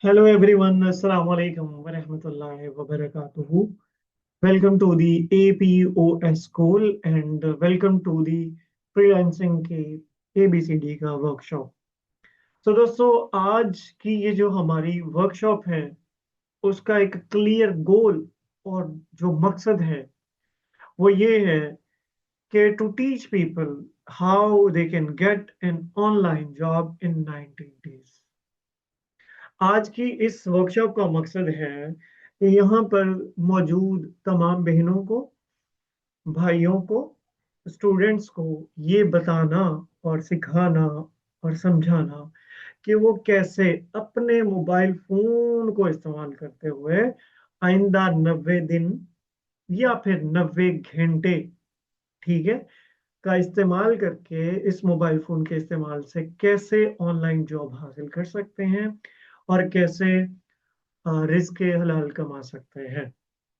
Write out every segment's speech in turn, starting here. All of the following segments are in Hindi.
Hello everyone, Assalamu alaikum wa rahmatullahi wa barakatuhu. Welcome to the APOS School and welcome to the freelancing के ABCD का वर्कशॉप। तो दोस्तों आज की ये जो हमारी वर्कशॉप है उसका एक क्लियर गोल और जो मकसद है वो ये है कि to teach people how they can get an online job in 90 days। आज की इस वर्कशॉप का मकसद है कि यहाँ पर मौजूद तमाम बहनों को, भाइयों को, स्टूडेंट्स को ये बताना और सिखाना और समझाना कि वो कैसे अपने मोबाइल फोन को इस्तेमाल करते हुए आइंदा 90 दिन या फिर 90 घंटे, ठीक है, का इस्तेमाल करके इस मोबाइल फोन के इस्तेमाल से कैसे ऑनलाइन जॉब हासिल कर सकते हैं और कैसे रिस्क हलाल कमा सकते हैं।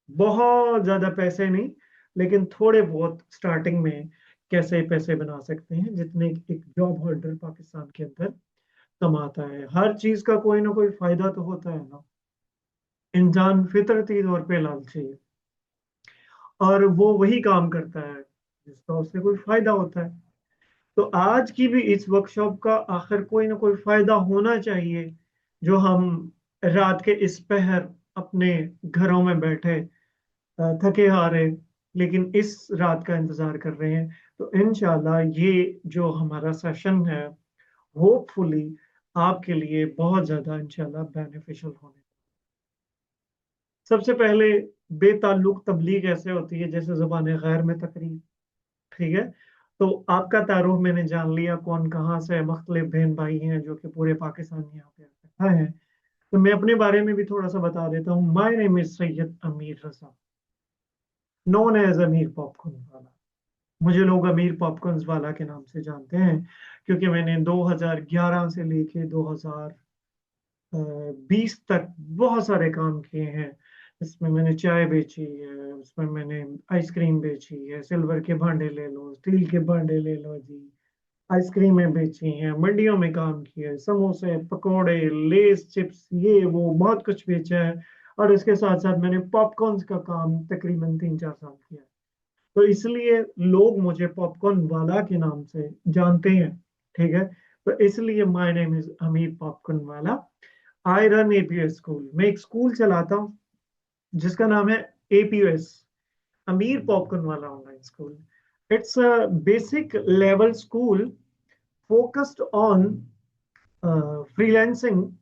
बहुत ज्यादा पैसे नहीं, लेकिन थोड़े बहुत स्टार्टिंग में कैसे पैसे बना सकते हैं जितने एक जॉब होल्डर पाकिस्तान के अंदर कमाता है। हर चीज का कोई ना कोई फायदा तो होता है ना। इंसान फितरती तौर पे लालची है और वो वही काम करता है जिसका उससे कोई फायदा होता है। तो आज की भी इस वर्कशॉप का आखिर कोई ना कोई फायदा होना चाहिए, जो हम रात के इस पहर अपने घरों में बैठे थके हारे लेकिन इस रात का इंतजार कर रहे हैं। तो इंशाल्लाह ये जो हमारा सेशन है होपफुली आपके लिए बहुत ज्यादा इंशाल्लाह बेनिफिशियल होने। सबसे पहले बेताल्लुक तबलीग ऐसे होती है जैसे जुबान गैर में तकरीर, ठीक है। तो आपका तारुफ मैंने जान लिया, कौन कहाँ से मुख्तलिफ बहन भाई हैं जो कि पूरे पाकिस्तान में यहाँ पे इकट्ठा हैं। तो मैं अपने बारे में भी थोड़ा सा बता देता हूँ। माय नेम इज सैयद अमीर रजा, नोन एज अमीर पॉपकॉर्न वाला। मुझे लोग अमीर पॉपकॉर्न्स वाला के नाम से जानते हैं क्योंकि मैंने 2011 से लेके 2020 तक बहुत सारे काम किए हैं। इसमें मैंने चाय बेची है, उसमें मैंने आइसक्रीम बेची है, सिल्वर के भांडे ले लो, स्टील के भांडे ले लो जी, आइसक्रीमें बेची हैं, मंडियों में काम किया है, समोसे, पकोड़े, लेस, चिप्स, ये वो बहुत कुछ बेचा है। और इसके साथ साथ मैंने पॉपकॉर्न्स का काम तकरीबन 3-4 साल किया है। तो इसलिए लोग मुझे पॉपकॉर्न वाला के नाम से जानते हैं, ठीक है। तो इसलिए माय नेम इज अमीर पॉपकॉर्न वाला। I run APS school. मैं एक स्कूल चलाता हूँ जिसका नाम है एपीएस, अमीर पॉपकॉर्न वाला online school. It's a basic level school focused on freelancing,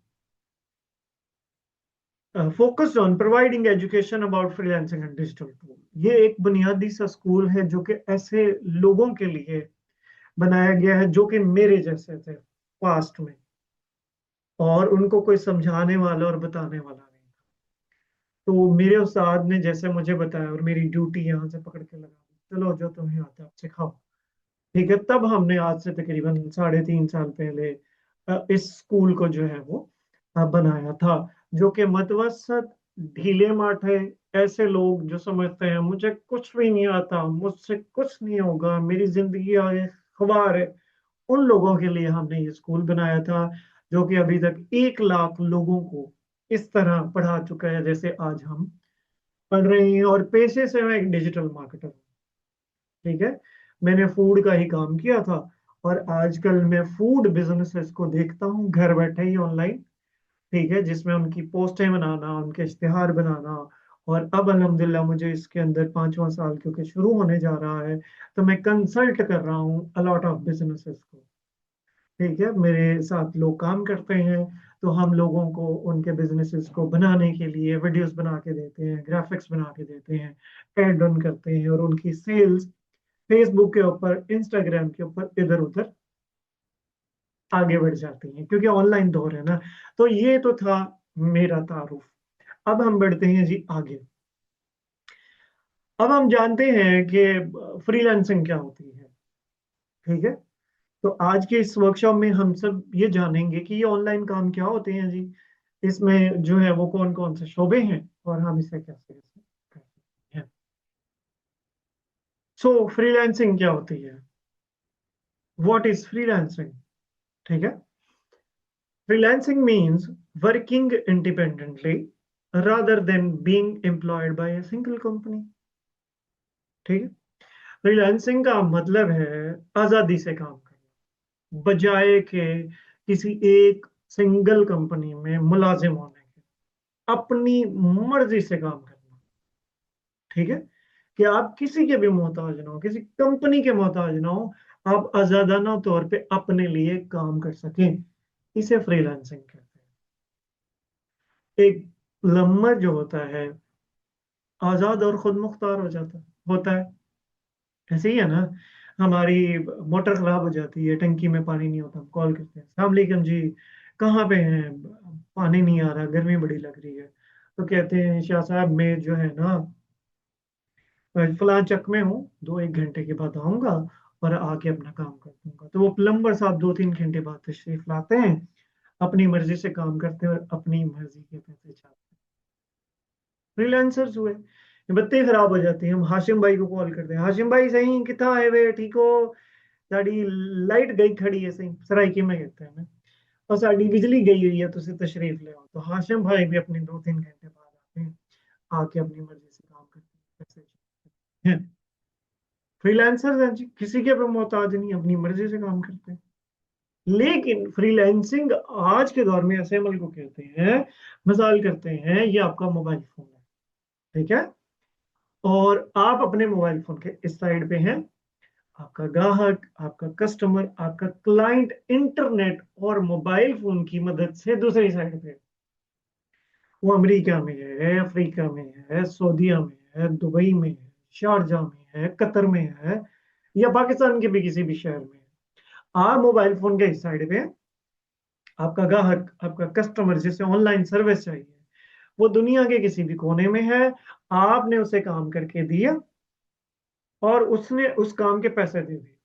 focused on providing education about freelancing and digital tool। ये एक बुनियादी सा स्कूल है जो कि ऐसे लोगों के लिए बनाया गया है जो कि मेरे जैसे थे पास्ट में, और उनको कोई समझाने वाला और बताने वाला नहीं। तो मेरे उस्ताद ने जैसे मुझे बताया और मेरी ड्यूटी यहाँ से पकड़ के लगा दी, चलो जो तुम्हें आता है आप सिखाओ, ठीक है। तब हमने आज से तकरीबन 3.5 साल पहले इस स्कूल को जो है वो बनाया था, जो कि मतवसत ढीले माठे ऐसे लोग जो समझते हैं मुझे कुछ भी नहीं आता, मुझसे कुछ नहीं होगा, मेरी जिंदगी आगे ख्वार है, उन लोगों के लिए हमने ये स्कूल बनाया था, जो कि अभी तक 1 लाख लोगों को इस तरह पढ़ा चुका है जैसे आज हम पढ़ रहे हैं। और पेशे से मैं एक डिजिटल मार्केटर हूँ, ठीक है। मैंने फूड का ही काम किया था और आजकल मैं फूड बिजनेसेस को देखता हूँ घर बैठे ही ऑनलाइन, ठीक है, जिसमें उनकी पोस्टें बनाना, उनके इश्तिहार बनाना। और अब अल्हम्दुलिल्लाह मुझे इसके अंदर 5वां साल क्योंकि शुरू होने जा रहा है, तो मैं कंसल्ट कर रहा हूँ अलॉट ऑफ बिजनेसेस को, ठीक है। मेरे साथ लोग काम करते हैं, तो हम लोगों को उनके बिजनेसेस को बनाने के लिए वीडियोस बना के देते हैं, ग्राफिक्स बना के देते हैं, एड रन करते हैं और उनकी सेल्स फेसबुक के ऊपर, इंस्टाग्राम के ऊपर इधर उधर आगे बढ़ जाती हैं क्योंकि ऑनलाइन दौर है ना। तो ये तो था मेरा तारुफ। अब हम बढ़ते हैं जी आगे। अब हम जानते हैं कि फ्रीलांसिंग क्या होती है, ठीक है। तो आज के इस वर्कशॉप में हम सब ये जानेंगे कि ये ऑनलाइन काम क्या होते हैं जी, इसमें जो है वो कौन कौन से शोबे हैं और हम इसे कैसे कैसे कर सकते हैं। सो फ्रीलांसिंग क्या होती है, व्हाट इज फ्रीलांसिंग, ठीक है। Freelancing means working independently rather than being employed by a single company। ठीक है। फ्रीलांसिंग का मतलब है आजादी से काम करना, बजाय के किसी एक सिंगल कंपनी में मुलाजिम होने के, अपनी मर्जी से काम करना। ठीक है। कि आप किसी के भी मोहताज ना हो, किसी कंपनी के मोहताज ना हो, आप आजादाना तौर पे अपने लिए काम कर सकें, इसे फ्रीलांसिंग कहते हैं। एक प्लम्बर जो होता है आजाद और खुद मुख्तार हो जाता होता है। ऐसे ही है ना। हमारी मोटर खराब हो जाती है, टंकी में पानी नहीं होता, हम कॉल करते हैं, अस्सलाम वालेकुम जी, कहाँ पे हैं, पानी नहीं आ रहा, गर्मी बड़ी लग रही है। तो कहते हैं शाह साहब मैं जो है ना फलां चक में हूँ, 2-1 घंटे के बाद आऊंगा और आके अपना काम कर दूंगा। तो वो प्लम्बर साहब 2-3 घंटे बाद तशरीफ लाते हैं, अपनी मर्जी से काम करते हैं और अपनी मर्जी के पैसे छापते हैं। फ्रीलांसर्स हुए। ये बत्ती खराब हो जाती है, हम हाशिम भाई को कॉल करते हैं, हाशिम भाई सही कितना आए हुए, ठीक हो, साड़ी लाइट गई खड़ी है सही सराइकी में कहते हैं ना, और साड़ी बिजली गई हुई है, तो उसे तशरीफ ले आओ। तो हाशिम भाई भी अपने 2-3 घंटे बाद आते हैं, आके अपनी मर्जी से काम करते हैं, पैसे छापते हैं। फ्रीलांसर हैं जी, किसी के पे मोहताज नहीं, अपनी मर्जी से काम करते हैं। लेकिन फ्रीलांसिंग आज के दौर में ऐसे अमल को कहते हैं, मिसाल करते हैं ये आपका मोबाइल फोन है, ठीक है, और आप अपने मोबाइल फोन के इस साइड पे हैं, आपका ग्राहक, आपका कस्टमर, आपका क्लाइंट इंटरनेट और मोबाइल फोन की मदद से दूसरी साइड पे, वो अमेरिका में है, अफ्रीका में है, सऊदीया में है, दुबई में है, शारजा में है, कतर में है, या पाकिस्तान के भी किसी भी शहर में है। आप मोबाइल फोन के इस साइड पे, आपका ग्राहक, आपका कस्टमर जिसे ऑनलाइन सर्विस चाहिए, वो दुनिया के किसी भी कोने में है, आपने उसे काम करके दिया और उसने उस काम के पैसे दे दिए।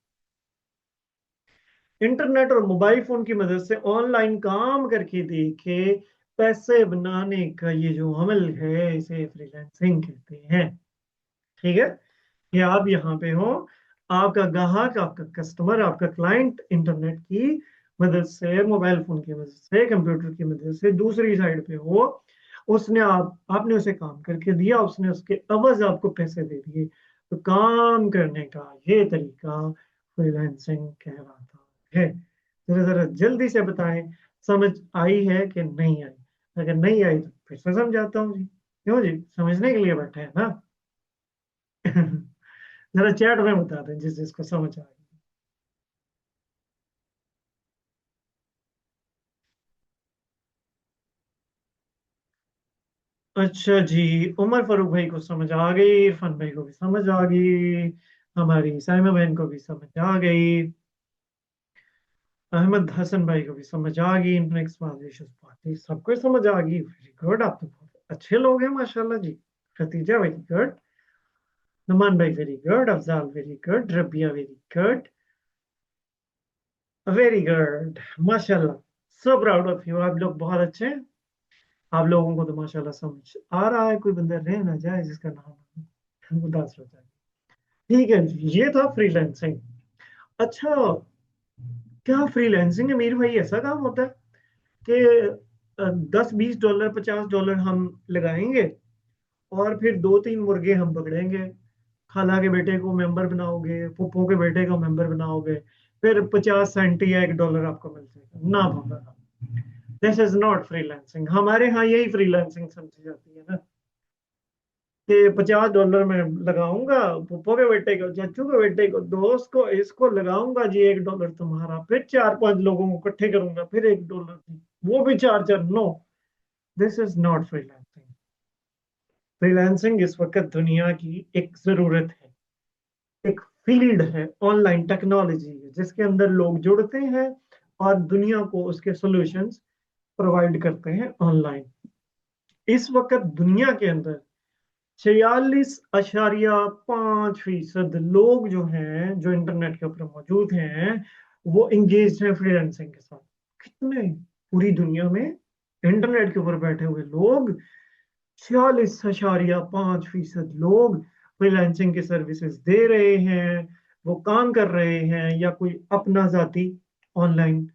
इंटरनेट और मोबाइल फोन की मदद से ऑनलाइन काम करके देके पैसे बनाने का ये जो अमल है, इसे फ्रीलांसिंग कहते हैं। ठीक है। ये आप यहाँ पे हो, आपका ग्राहक, आपका कस्टमर, आपका क्लाइंट इंटरनेट की मदद से, मोबाइल फोन की मदद से, कंप्यूटर की मदद से दूसरी साइड पे हो, उसने आपने उसे काम करके दिया, उसने उसके अवज आपको पैसे दे दिए। तो काम करने का ये तरीका फ्रीलांसिंग कहलाता है। जरा जरा जल्दी से बताएं, समझ आई है कि नहीं आई? अगर नहीं आई तो फिर से समझाता हूँ जी, क्यों जी, समझने के लिए बैठे हैं ना। जरा चैट में बता दें जिस जिसको समझ आ गई। अच्छा जी, उमर फारूक भाई को समझ आ गई, इरफान भाई को भी समझ आ गई, हमारी साइमा बहन को भी समझ आ गई, अहमद हसन भाई को भी समझ आ गई, इनफिनिक्स पार्टी सबको समझ आ गई। वेरी गुड, आप तो बहुत अच्छे लोग हैं माशाल्लाह जी। खतीजा वेरी गुड, नुमान भाई very good, Afzal very good, Rabia very good, very good, माशाल्लाह। सो प्राउड ऑफ यू, आप लोग बहुत अच्छे हैं। आप लोगों को तो माशाल्लाह समझ आ रहा है, कोई बंदा रह ना जाए जिसका नाम उदास हो जाए। ठीक है जी, ये था फ्रीलैंसिंग। अच्छा, क्या फ्रीलैंसिंग में मीर भाई ऐसा काम होता है कि 10-20 डॉलर, $50 हम लगाएंगे और फिर 2-3 मुर्गे हम पकड़ेंगे, खाला के बेटे को मेंबर बनाओगे, फुप्पो के बेटे को मेंबर बनाओगे, फिर 50 सेंट या $1 आपको मिल जाएगा ना बाबा। This is not freelancing. हमारे यहाँ यही फ्रीलांसिंग समझी जाती है ना, कि $50 में लगाऊंगा, पप्पो के बेटे को, चाचू के बेटे को, दोस्त को, इसको लगाऊंगा जी, $1 तुम्हारा, फिर 4-5 लोगों को इकट्ठे करूंगा, फिर $1 जी, वो भी 4-4। No, this is not freelancing. Freelancing इस वक्त दुनिया की एक जरूरत है, एक फील्ड है, ऑनलाइन टेक्नोलॉजी है, जिसके अंदर लोग जुड़ते हैं और दुनिया को उसके सॉल्यूशंस प्रोवाइड करते हैं ऑनलाइन। इस वक्त दुनिया के अंदर 46.5% लोग जो हैं, जो इंटरनेट के ऊपर मौजूद हैं, वो इंगेज हैं फ्रीलांसिंग के साथ। कितने, पूरी दुनिया में इंटरनेट के ऊपर बैठे हुए लोग, 46.5% लोग फ्रीलांसिंग की सर्विसेज दे रहे हैं, वो काम कर रहे हैं, या कोई अपना जाती ऑनलाइन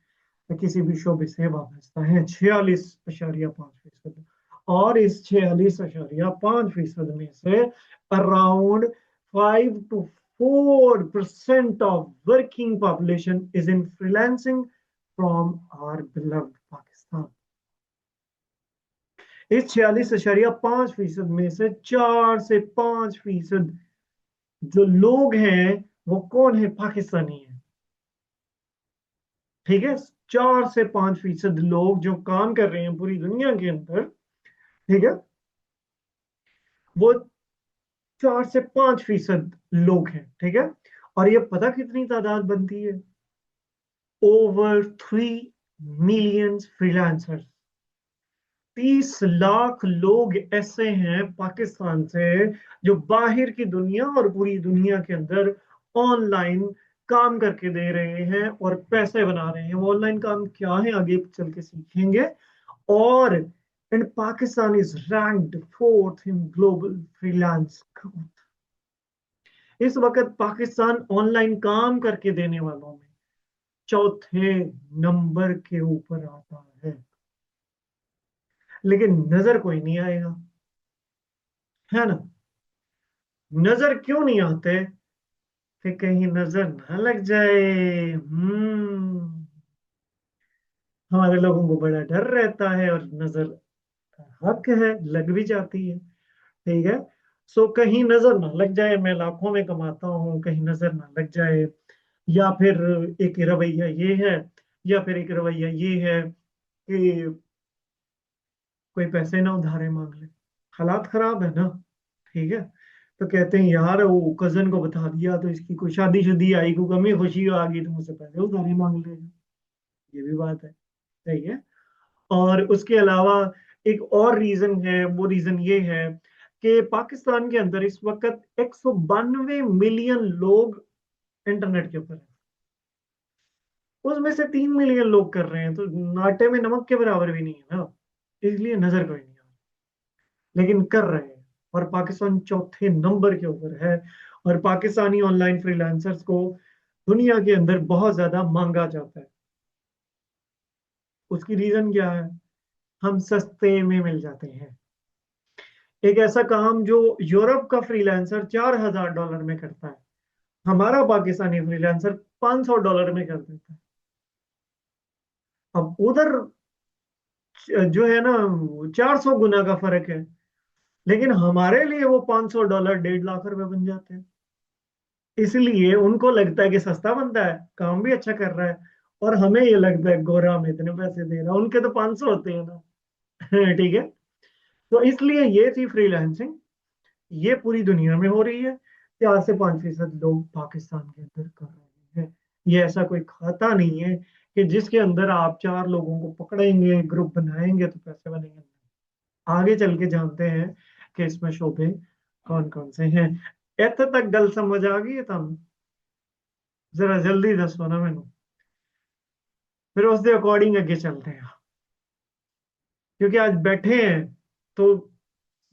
किसी भी शोबे से वाबस्ता हैं, 46.5%। और इस 46.5% में से around 5 to 4% of working population is in freelancing from our beloved Pakistan. इस 46.5% में से 4 से 5% जो लोग हैं वो कौन है? पाकिस्तानी है। ठीक है, 4 से 5% लोग जो काम कर रहे हैं पूरी दुनिया के अंदर, ठीक है, वो 4 से 5% लोग हैं। ठीक है, और ये पता कितनी तादाद बनती है? Over 3 million freelancers. 30 लाख लोग ऐसे हैं पाकिस्तान से जो बाहर की दुनिया और पूरी दुनिया के अंदर ऑनलाइन काम करके दे रहे हैं और पैसे बना रहे हैं। वो ऑनलाइन काम क्या है आगे चल के सीखेंगे। और and Pakistan is ranked fourth in global freelance. इस वक्त पाकिस्तान ऑनलाइन काम करके देने वालों में चौथे नंबर के ऊपर आता है। लेकिन नजर कोई नहीं आएगा, है ना? नजर क्यों नहीं आते? कि कहीं नजर ना लग जाए। हमारे लोगों को बड़ा डर रहता है, और नजर हक है, लग भी जाती है। ठीक है, सो कहीं नजर ना लग जाए, मैं लाखों में कमाता हूँ, कहीं नजर ना लग जाए। या फिर एक रवैया ये है, या फिर एक रवैया ये है कि कोई पैसे ना उधारे मांग ले। हालात खराब है ना। ठीक है, तो कहते हैं यार वो कजन को बता दिया तो इसकी कोई शादी शुदी आई, कोई गमी खुशी आ गई तो मुझसे पैसे उधारे मांग लेगा। ये भी बात है। सही है। और उसके अलावा एक और रीजन है, वो रीजन ये है कि पाकिस्तान के अंदर इस वक्त 192 मिलियन लोग इंटरनेट के ऊपर है। उसमें से 3 मिलियन लोग कर रहे हैं, तो नाटे में नमक के बराबर भी नहीं है ना। इसलिए नजर कोई नहीं आ रहा, लेकिन कर रहे हैं। और पाकिस्तान चौथे नंबर के ऊपर है। और पाकिस्तानी ऑनलाइन फ्रीलांसर्स को दुनिया के अंदर बहुत ज्यादा मांगा जाता है। उसकी रीजन क्या है? हम सस्ते में मिल जाते हैं। एक ऐसा काम जो यूरोप का फ्रीलांसर $4,000 में करता है, हमारा पाकिस्तानी फ्रीलांसर $500 में कर देता है। अब उधर जो है ना, 400 गुना का फर्क है। लेकिन हमारे लिए वो $500 1.5 लाख बन जाते हैं। इसलिए उनको लगता है कि सस्ता बनता है, काम भी अच्छा कर रहा है। और हमें ये लगता है गोरा में इतने पैसे दे रहा है, उनके तो 500 होते हैं ना। ठीक है, तो इसलिए ये थी फ्रीलांसिंग। ये पूरी दुनिया में हो रही है। 4 से 5% लोग पाकिस्तान के अंदर कर रहे हैं। ये ऐसा कोई खाता नहीं है कि जिसके अंदर आप 4 लोगों को पकड़ेंगे, ग्रुप बनाएंगे तो पैसे बनेंगे। आगे चल के जानते हैं कि इसमें शोबे कौन कौन से हैं। इतने तक गल समझ आ गई है तुम? जरा जल्दी दसो ना मैनू, फिर उसके अकॉर्डिंग आगे चलते हैं। क्योंकि आज बैठे हैं तो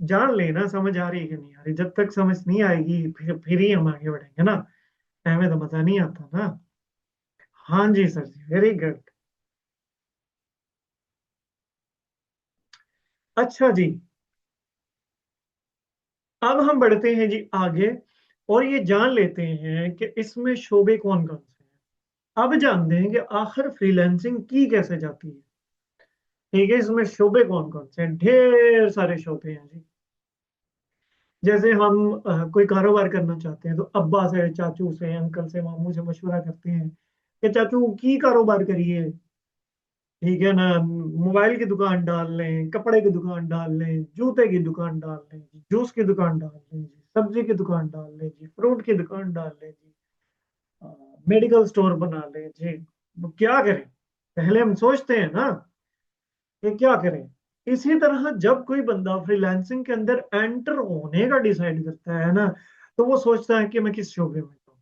जान लेना समझ आ रही है कि नहीं आ रही। जब तक समझ नहीं आएगी फिर ही हम आगे बढ़ेंगे ना। हमें तो मजा नहीं आता ना। हाँ जी सर जी, वेरी गुड। अच्छा जी, अब हम बढ़ते हैं जी आगे, और ये जान लेते हैं कि इसमें शोबे कौन कौन से हैं। अब जानते हैं कि आखिर फ्रीलांसिंग की कैसे जाती है। ठीक है, इसमें शोबे कौन कौन से हैं? ढेर सारे शोबे हैं जी। जैसे हम कोई कारोबार करना चाहते हैं तो अब्बा से, चाचू से, अंकल से, मामू से मशवरा करते हैं कि चाचू की कारोबार करिए। ठीक है ना, मोबाइल की दुकान डाल लें, कपड़े की दुकान डाल लें, जूते की दुकान डाल लें जी, जूस की दुकान डाल लें जी, सब्जी की दुकान डाल लें जी, फ्रूट की दुकान डाल लें जी, मेडिकल स्टोर बना लें जी। वो क्या करें? पहले हम सोचते हैं ना कि क्या करें। इसी तरह जब कोई बंदा फ्रीलांसिंग के अंदर एंटर होने का डिसाइड करता है ना, तो वो सोचता है कि मैं किस शोबे में हूँ।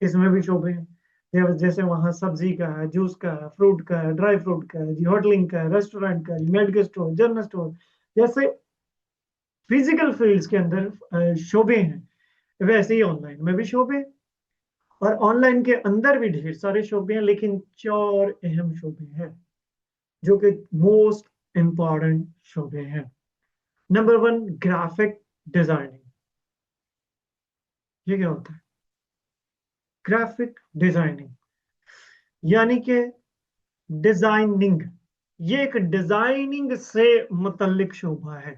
इसमें भी शोबे हैं। जैसे वहां सब्जी का है, जूस का है, फ्रूट का है, ड्राई फ्रूट का है जी, होटलिंग का है, रेस्टोरेंट का है, मेडिकल स्टोर, जनरल स्टोर। जैसे फिजिकल फील्ड्स के अंदर शोबे हैं, वैसे ही ऑनलाइन में भी शोबे हैं। और ऑनलाइन के अंदर भी ढेर सारे शोबे हैं, लेकिन चार अहम शोबे हैं जो कि मोस्ट इंपॉर्टेंट शोबे हैं। Number one, graphic designing. ये क्या होता है? ग्राफिक डिजाइनिंग यानी कि डिजाइनिंग, ये एक डिजाइनिंग से मुतल्लिक शोबा है,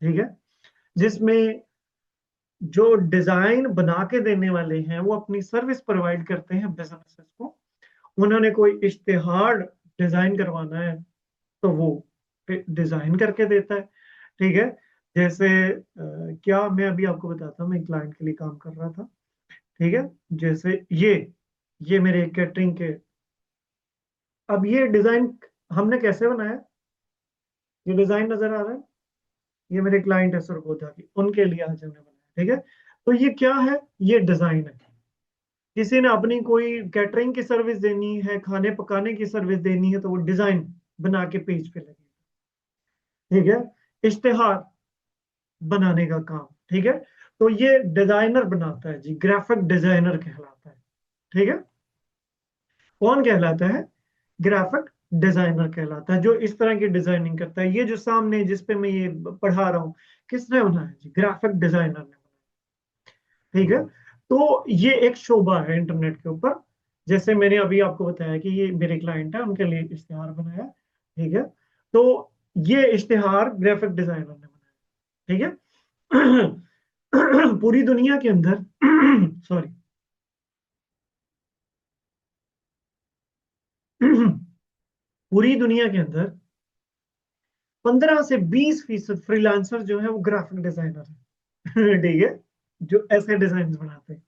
ठीक है, जिसमें जो डिजाइन बना के देने वाले हैं वो अपनी सर्विस प्रोवाइड करते हैं बिजनेसेस को। उन्होंने कोई इश्तिहार डिजाइन करवाना है तो वो डिजाइन करके देता है, ठीक है। जैसे क्या मैं अभी आपको बताता हूँ, मैं क्लाइंट के लिए काम कर रहा था, ठीक है। जैसे ये मेरे कैटरिंग के, अब ये डिजाइन हमने कैसे बनाया, ये डिजाइन नजर आ रहा है, ये मेरे क्लाइंट है सुरगोधा की, उनके लिए आज हमने बनाया, ठीक है। तो ये क्या है? ये डिजाइन है। किसी ने अपनी कोई कैटरिंग की सर्विस देनी है, खाने पकाने की सर्विस देनी है, तो वो डिजाइन बना के पेज पे लगे, ठीक है। इश्तिहार बनाने का काम, ठीक है। तो ये डिजाइनर बनाता है जी, ग्राफिक डिजाइनर कहलाता है, ठीक है। कौन कहलाता है? ग्राफिक डिजाइनर कहलाता है, जो इस तरह की डिजाइनिंग करता है। ये जो सामने जिस पे मैं ये पढ़ा रहा हूँ, किसने बनाया जी? ग्राफिक डिजाइनर ने बनाया, ठीक है। तो ये एक शोबा है इंटरनेट के ऊपर। जैसे मैंने अभी आपको बताया कि ये मेरे क्लाइंट है, उनके लिए इश्तिहार बनाया, ठीक है। तो ये इश्तिहार ग्राफिक डिजाइनर ने बनाया, ठीक है। पूरी दुनिया के अंदर सॉरी पूरी दुनिया के अंदर 15 से 20% फ्रीलांसर जो है वो ग्राफिक डिजाइनर है ठीक है, जो ऐसे डिजाइन बनाते हैं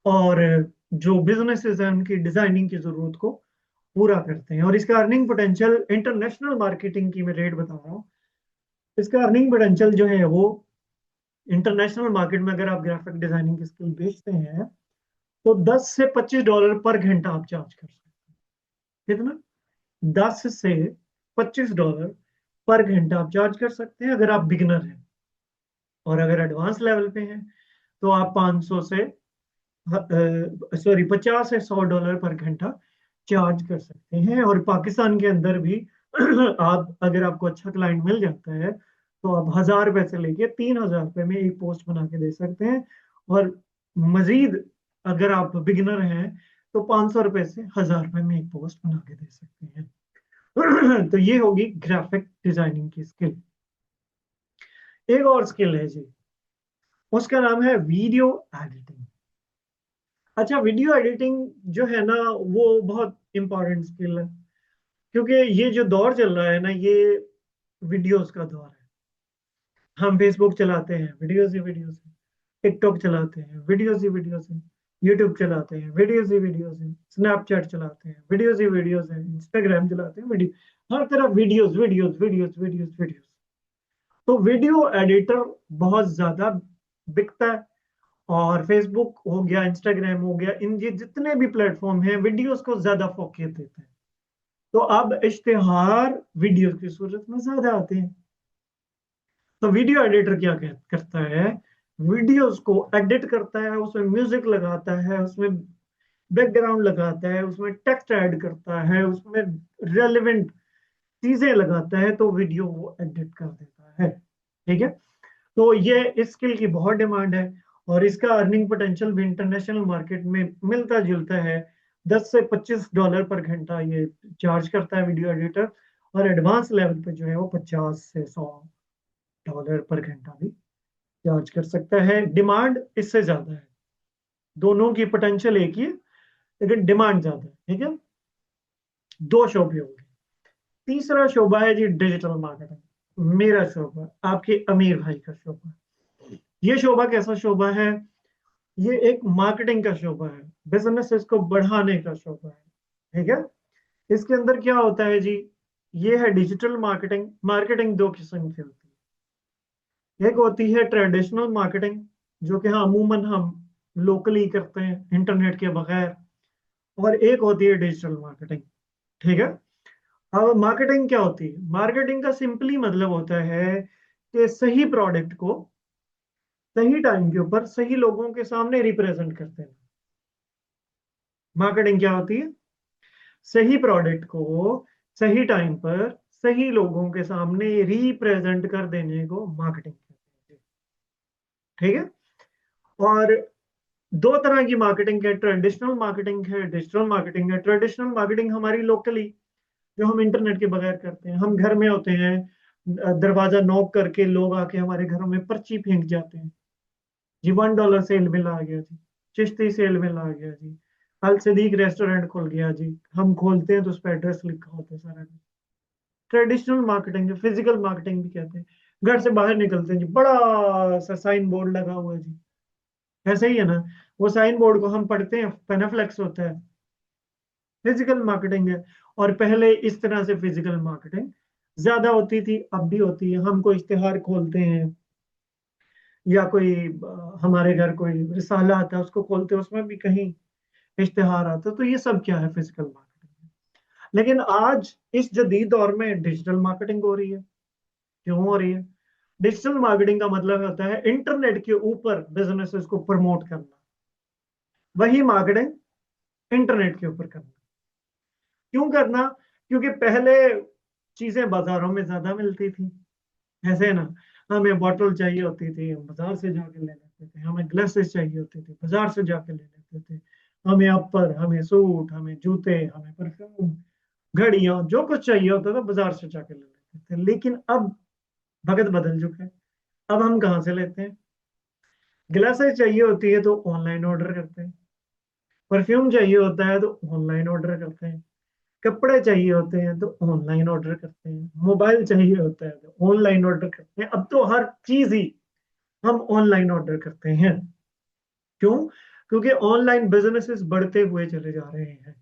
और जो बिजनेसेस हैं उनकी डिजाइनिंग की जरूरत को पूरा करते हैं। और इसका अर्निंग पोटेंशियल, इंटरनेशनल मार्केटिंग की मैं रेट बता रहा हूँ, इसका अर्निंग पोटेंशियल जो है वो इंटरनेशनल मार्केट में, अगर आप ग्राफिक डिजाइनिंग की स्किल बेचते हैं तो $10 से $25 पर घंटा आप चार्ज कर सकते हैं। कितना? $10 से $25 पर घंटा आप चार्ज कर सकते हैं अगर आप बिगिनर हैं। और अगर एडवांस लेवल पे हैं तो आप 500 से सॉरी 50 से $100 पर घंटा चार्ज कर सकते हैं। और पाकिस्तान के अंदर भी आप, अगर आपको अच्छा क्लाइंट मिल जाता है तो आप $1000 से लेके $3000 में एक पोस्ट बना के दे सकते हैं। और मजीद अगर आप बिगिनर हैं तो ₹500 से $1000 में एक पोस्ट बना के दे सकते हैं। तो ये होगी ग्राफिक डिजाइनिंग की स्किल। एक और स्किल है जी, उसका नाम है वीडियो एडिटिंग। अच्छा, वीडियो एडिटिंग जो है ना, वो बहुत इंपॉर्टेंट स्किल है, क्योंकि ये जो दौर चल रहा है ना, ये वीडियोस का दौर है। हम फेसबुक चलाते हैं, वीडियोस ही वीडियोस है। टिकटॉक चलाते हैं, वीडियोस ही वीडियोस है। यूट्यूब चलाते हैं, वीडियोस ही वीडियोस है। स्नैपचैट चलाते हैं, वीडियोस ही वीडियोस है। इंस्टाग्राम चलाते हैं, वीडियो, हर तरफ videos videos videos videos videos. तो वीडियो एडिटर बहुत ज्यादा बिकता है। और फेसबुक हो गया, इंस्टाग्राम हो गया, इन ये जितने भी प्लेटफॉर्म हैं वीडियोस को ज्यादा फोकस देते हैं। तो अब इश्तिहार वीडियो की सूरत में ज्यादा आते हैं। तो वीडियो एडिटर क्या करता है? वीडियोस को एडिट करता है, उसमें म्यूजिक लगाता है, उसमें बैकग्राउंड लगाता है, उसमें टेक्स्ट ऐड करता है, उसमें रेलेवेंट चीजें लगाता है, तो वीडियो वो एडिट कर देता है, ठीक है। तो ये इस स्किल की बहुत डिमांड है। और इसका अर्निंग पोटेंशियल भी इंटरनेशनल मार्केट में मिलता जुलता है। $10 से $25 पर घंटा ये चार्ज करता है वीडियो एडिटर। और एडवांस लेवल पे जो है वो $50 से $100 पर घंटा भी चार्ज कर सकता है। डिमांड इससे ज्यादा है, दोनों की पोटेंशियल एक ही है, लेकिन डिमांड ज्यादा है, ठीक है। दो शोबे होंगे। तीसरा शोबा है जी डिजिटल मार्केटिंग, मेरा शोबा, आपके अमीर भाई का शोबा। ये शोबा कैसा शोबा है? ये एक मार्केटिंग का शोबा है, बिजनेस को बढ़ाने का शोबा है, ठीक है। इसके अंदर क्या होता है जी? ये है डिजिटल मार्केटिंग। मार्केटिंग दो किस्म की होती है। एक होती है ट्रेडिशनल मार्केटिंग, जो कि हाँ अमूमन हम लोकली करते हैं इंटरनेट के बगैर। और एक होती है डिजिटल मार्केटिंग, ठीक है। अब मार्केटिंग क्या होती है? मार्केटिंग का सिंपली मतलब होता है कि सही प्रोडक्ट को सही टाइम के ऊपर सही लोगों के सामने रिप्रेजेंट करते हैं। मार्केटिंग क्या होती है? सही प्रोडक्ट को सही टाइम पर सही लोगों के सामने रिप्रेजेंट कर देने को मार्केटिंग कहते हैं। ठीक है। और दो तरह की मार्केटिंग है, ट्रेडिशनल मार्केटिंग है, डिजिटल मार्केटिंग है। ट्रेडिशनल मार्केटिंग हमारी लोकली, जो हम इंटरनेट के बगैर करते हैं। हम घर में होते हैं, दरवाजा नॉक करके लोग आके हमारे घरों में पर्ची फेंक जाते हैं। जी $1 सेल मिल आ गया जी, चिश्ती सेल मिल आ गया जी, अल सदीक रेस्टोरेंट खुल गया जी। हम खोलते हैं तो उस पर एड्रेस लिखा होता है सारा। ट्रेडिशनल मार्केटिंग है, फिजिकल मार्केटिंग भी कहते हैं। घर से बाहर निकलते हैं जी, बड़ा सा साइन बोर्ड लगा हुआ है जी, ऐसे ही है ना। वो साइन बोर्ड को हम पढ़ते हैं, पेनाफ्लेक्स होता है, फिजिकल मार्केटिंग है। और पहले इस तरह से फिजिकल मार्केटिंग ज्यादा होती थी, अब भी होती है। हम कोई इश्तिहार खोलते हैं या कोई हमारे घर कोई रिसाला आता है उसको खोलते हैं, उसमें भी कहीं इश्तिहार आता है। तो ये सब क्या है? Physical marketing. लेकिन आज इस जदीद दौर में डिजिटल मार्केटिंग हो रही है। क्यों हो रही है? डिजिटल मार्केटिंग का मतलब होता है इंटरनेट के ऊपर बिजनेसेस को प्रमोट करना। वही मार्केटिंग इंटरनेट के ऊपर करना। क्यों करना? क्योंकि पहले चीजें बाजारों में ज्यादा मिलती थी, ऐसे है ना। हमें बॉटल चाहिए होती थी, हम बाजार से जाके ले लेते थे। हमें ग्लासेस चाहिए होते थे, बाजार से जाके ले लेते थे। हमें अपर, हमें सूट, हमें जूते, हमें परफ्यूम, घड़ियां, जो कुछ चाहिए होता था बाजार से जाके ले लेते थे। लेकिन अब भगत बदल चुका है। अब हम कहाँ से लेते हैं? ग्लासेस चाहिए होती है तो ऑनलाइन ऑर्डर करते हैं। परफ्यूम चाहिए होता है तो ऑनलाइन ऑर्डर करते हैं। कपड़े चाहिए होते हैं तो ऑनलाइन ऑर्डर करते हैं। मोबाइल चाहिए होता है तो ऑनलाइन ऑर्डर करते हैं। अब तो हर चीज ही हम ऑनलाइन ऑर्डर करते हैं। क्यों? क्योंकि ऑनलाइन बिजनेसेस बढ़ते हुए चले जा रहे हैं।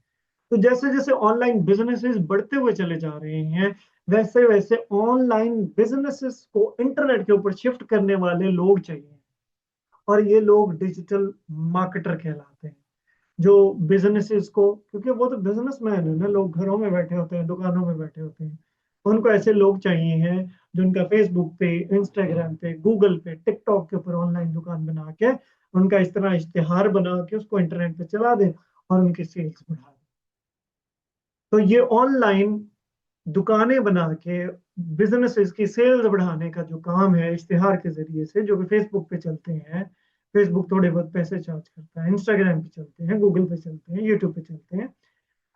तो जैसे जैसे ऑनलाइन बिजनेसेस बढ़ते हुए चले जा रहे हैं, वैसे वैसे ऑनलाइन बिजनेसेस को इंटरनेट के ऊपर शिफ्ट करने वाले लोग चाहिए। और ये लोग डिजिटल मार्केटर कहलाते हैं। जो बिजनेसेस को, क्योंकि वो तो बिजनेसमैन है ना, लोग घरों में बैठे होते हैं, दुकानों में बैठे होते हैं। उनको ऐसे लोग चाहिए हैं जो उनका फेसबुक पे, इंस्टाग्राम पे, गूगल पे, टिकटॉक के ऊपर ऑनलाइन दुकान बना के उनका इस तरह इश्तिहार बना के उसको इंटरनेट पे चला दें और उनकी सेल्स बढ़ा दें। तो ये ऑनलाइन दुकानें बना के बिजनेसेस की सेल्स बढ़ाने का जो काम है इश्तिहार के जरिए से, जो कि फेसबुक पे चलते हैं। फेसबुक थोड़े बहुत पैसे चार्ज करता है, इंस्टाग्राम पे चलते हैं, गूगल पे चलते हैं, यूट्यूब पे चलते हैं।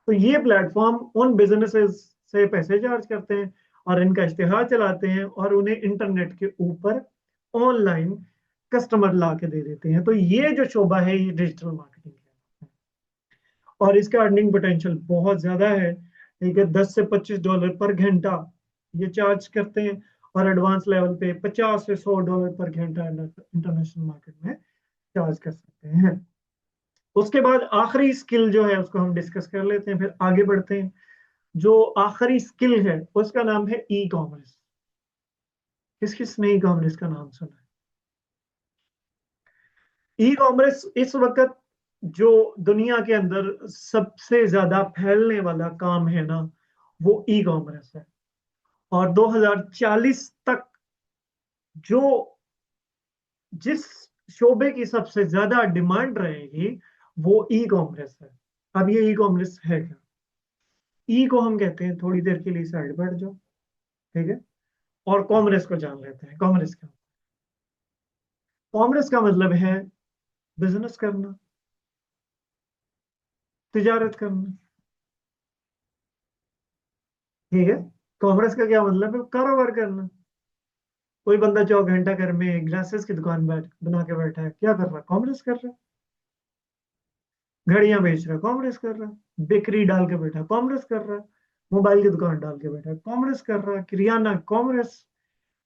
तो ये प्लेटफॉर्म उन बिजनेसेस से पैसे चार्ज करते हैं और इनका इश्तिहार चलाते हैं और उन्हें इंटरनेट के ऊपर ऑनलाइन कस्टमर ला के दे देते हैं। तो ये जो शोबा है ये डिजिटल मार्केटिंग है। और इसका अर्निंग पोटेंशियल बहुत ज्यादा है। ठीक है, $10 से $25 पर घंटा ये चार्ज करते हैं। और एडवांस लेवल पे $50 से $100 पर घंटा इंटरनेशनल मार्केट में चार्ज कर सकते हैं। उसके बाद आखिरी स्किल जो है उसको हम डिस्कस कर लेते हैं, फिर आगे बढ़ते हैं। जो आखिरी स्किल है उसका नाम है ई कॉमर्स। किस किस ने ई कॉमर्स का नाम सुना है? ई कॉमर्स इस वक्त जो दुनिया के अंदर सबसे ज्यादा फैलने वाला काम है ना, वो ई कॉमर्स है। और 2040 तक जो जिस शोबे की सबसे ज्यादा डिमांड रहेगी वो ई कॉमर्स है। अब ये ई कॉमर्स है क्या? ई को हम कहते हैं, थोड़ी देर के लिए साइड बैठ जाओ, ठीक है, और कॉमर्स को जान लेते हैं। कॉमर्स क्या? कॉमर्स का मतलब है बिजनेस करना, तिजारत करना। ठीक है। कॉमर्स का क्या मतलब है? कारोबार करना। कोई बंदा 4 घंटा घर में ग्लासेस की दुकान बैठ बना के बैठा है, क्या कर रहा है? कॉमर्स कर रहा है। घड़ियां बेच रहा है, कॉमर्स कर रहा है। बेकरी डाल के बैठा है, कॉमर्स कर रहा है। मोबाइल की दुकान डाल के बैठा है, कॉमर्स कर रहा है। किरियाना, कॉमर्स।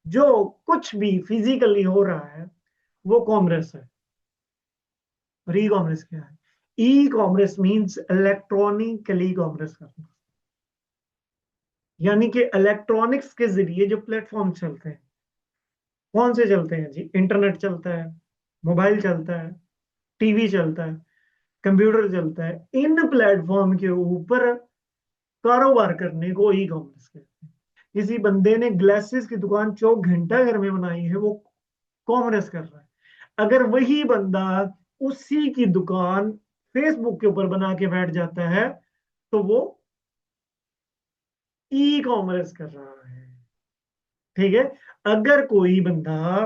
जो कुछ भी फिजिकली हो रहा है वो कॉमर्स है। और ई कॉमर्स क्या है? E commerce means electronically commerce करना। यानी कि इलेक्ट्रॉनिक्स के जरिए जो प्लेटफॉर्म चलते हैं, कौन से चलते हैं जी? इंटरनेट चलता है, मोबाइल चलता है, टीवी चलता है, कंप्यूटर चलता है। इन प्लेटफॉर्म के ऊपर कारोबार करने को ई कॉमर्स कहते हैं। किसी बंदे ने ग्लासेस की दुकान 4 घंटा घर में बनाई है, वो कॉमर्स कर रहा है। अगर वही बंदा उसी की दुकान फेसबुक के ऊपर बना के बैठ जाता है तो वो ई कॉमर्स कर रहा है। ठीक है। अगर कोई बंदा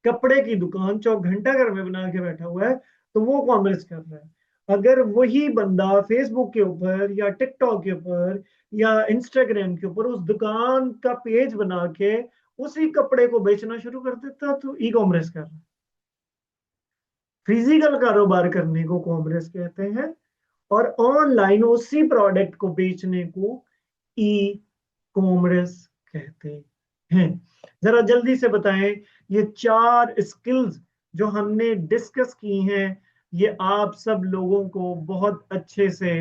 कपड़े की दुकान चौक घंटा घर में बना के बैठा हुआ है तो वो कॉमर्स कर रहा है। अगर वही बंदा फेसबुक के ऊपर या टिकटॉक के ऊपर या इंस्टाग्राम के ऊपर उस दुकान का पेज बना के उसी कपड़े को बेचना शुरू कर देता तो ई कॉमर्स कर रहा है। फिजिकल कारोबार करने को कॉमर्स कहते हैं और ऑनलाइन उसी प्रोडक्ट को बेचने को ई कॉमर्स कहते हैं। जरा जल्दी से बताएं, ये चार स्किल्स जो हमने डिस्कस की हैं ये आप सब लोगों को बहुत अच्छे से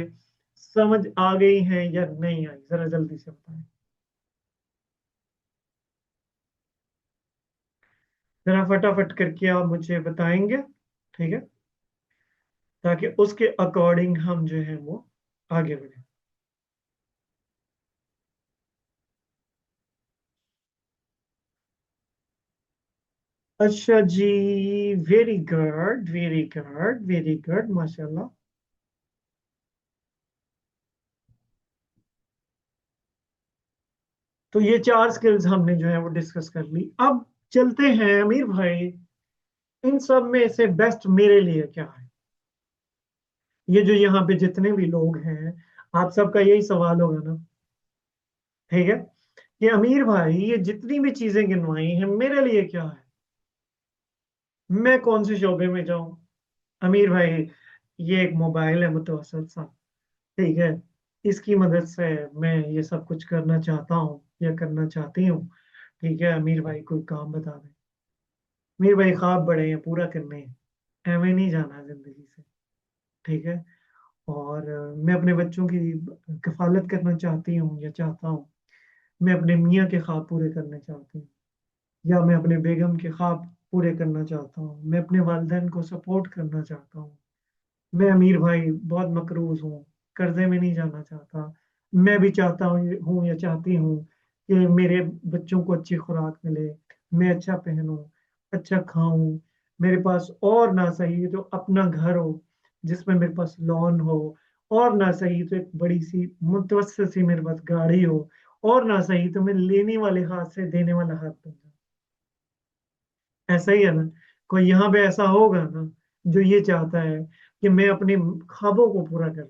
समझ आ गई हैं या नहीं आई, जरा जल्दी से बताएं। जरा फटाफट करके आप मुझे बताएंगे, ठीक है, ताकि उसके अकॉर्डिंग हम जो है वो आगे बढ़े। अच्छा जी, very good very good very good, माशाल्लाह। तो ये चार स्किल्स हमने जो है वो डिस्कस कर ली। अब चलते हैं अमीर भाई, इन सब में से बेस्ट मेरे लिए क्या है। ये जो यहाँ पे जितने भी लोग हैं, आप सबका यही सवाल होगा ना, ठीक है, कि अमीर भाई ये जितनी भी चीजें गिनवाई हैं मेरे लिए क्या है, मैं कौन से शोबे में जाऊं। अमीर भाई, ये एक मोबाइल है मुतवसत सा, ठीक है, इसकी मदद से मैं ये सब कुछ करना चाहता हूँ या करना चाहती हूँ। ठीक है, अमीर भाई कोई काम बता दें। अमीर भाई ख्वाब बड़े हैं, पूरा करने हैं, हमें नहीं जाना जिंदगी से। ठीक है। और मैं अपने बच्चों की कफालत करना चाहती हूँ या चाहता हूँ। मैं अपने मियाँ के ख्वाब पूरे करने चाहती हूँ, या मैं अपने बेगम के ख्वाब पूरे करना चाहता हूँ। मैं अपने वालिदैन को सपोर्ट करना चाहता हूँ। मैं अमीर भाई बहुत मकरूज हूँ, कर्जे में नहीं जाना चाहता। मैं भी चाहता हूँ या चाहती हूँ कि मेरे बच्चों को अच्छी खुराक मिले, मैं अच्छा पहनूं, अच्छा खाऊं, मेरे पास और ना सही तो अपना घर हो जिसमें मेरे पास लॉन हो, और ना सही तो एक बड़ी सी मुतवस्सित सी मेरे पास गाड़ी हो, और ना सही तो मैं लेने वाले हाथ से देने वाला हाथ बन जाऊं। ऐसा ही है ना, कोई यहाँ पे ऐसा होगा ना जो ये चाहता है कि मैं अपने ख्वाबों को पूरा कर लूं,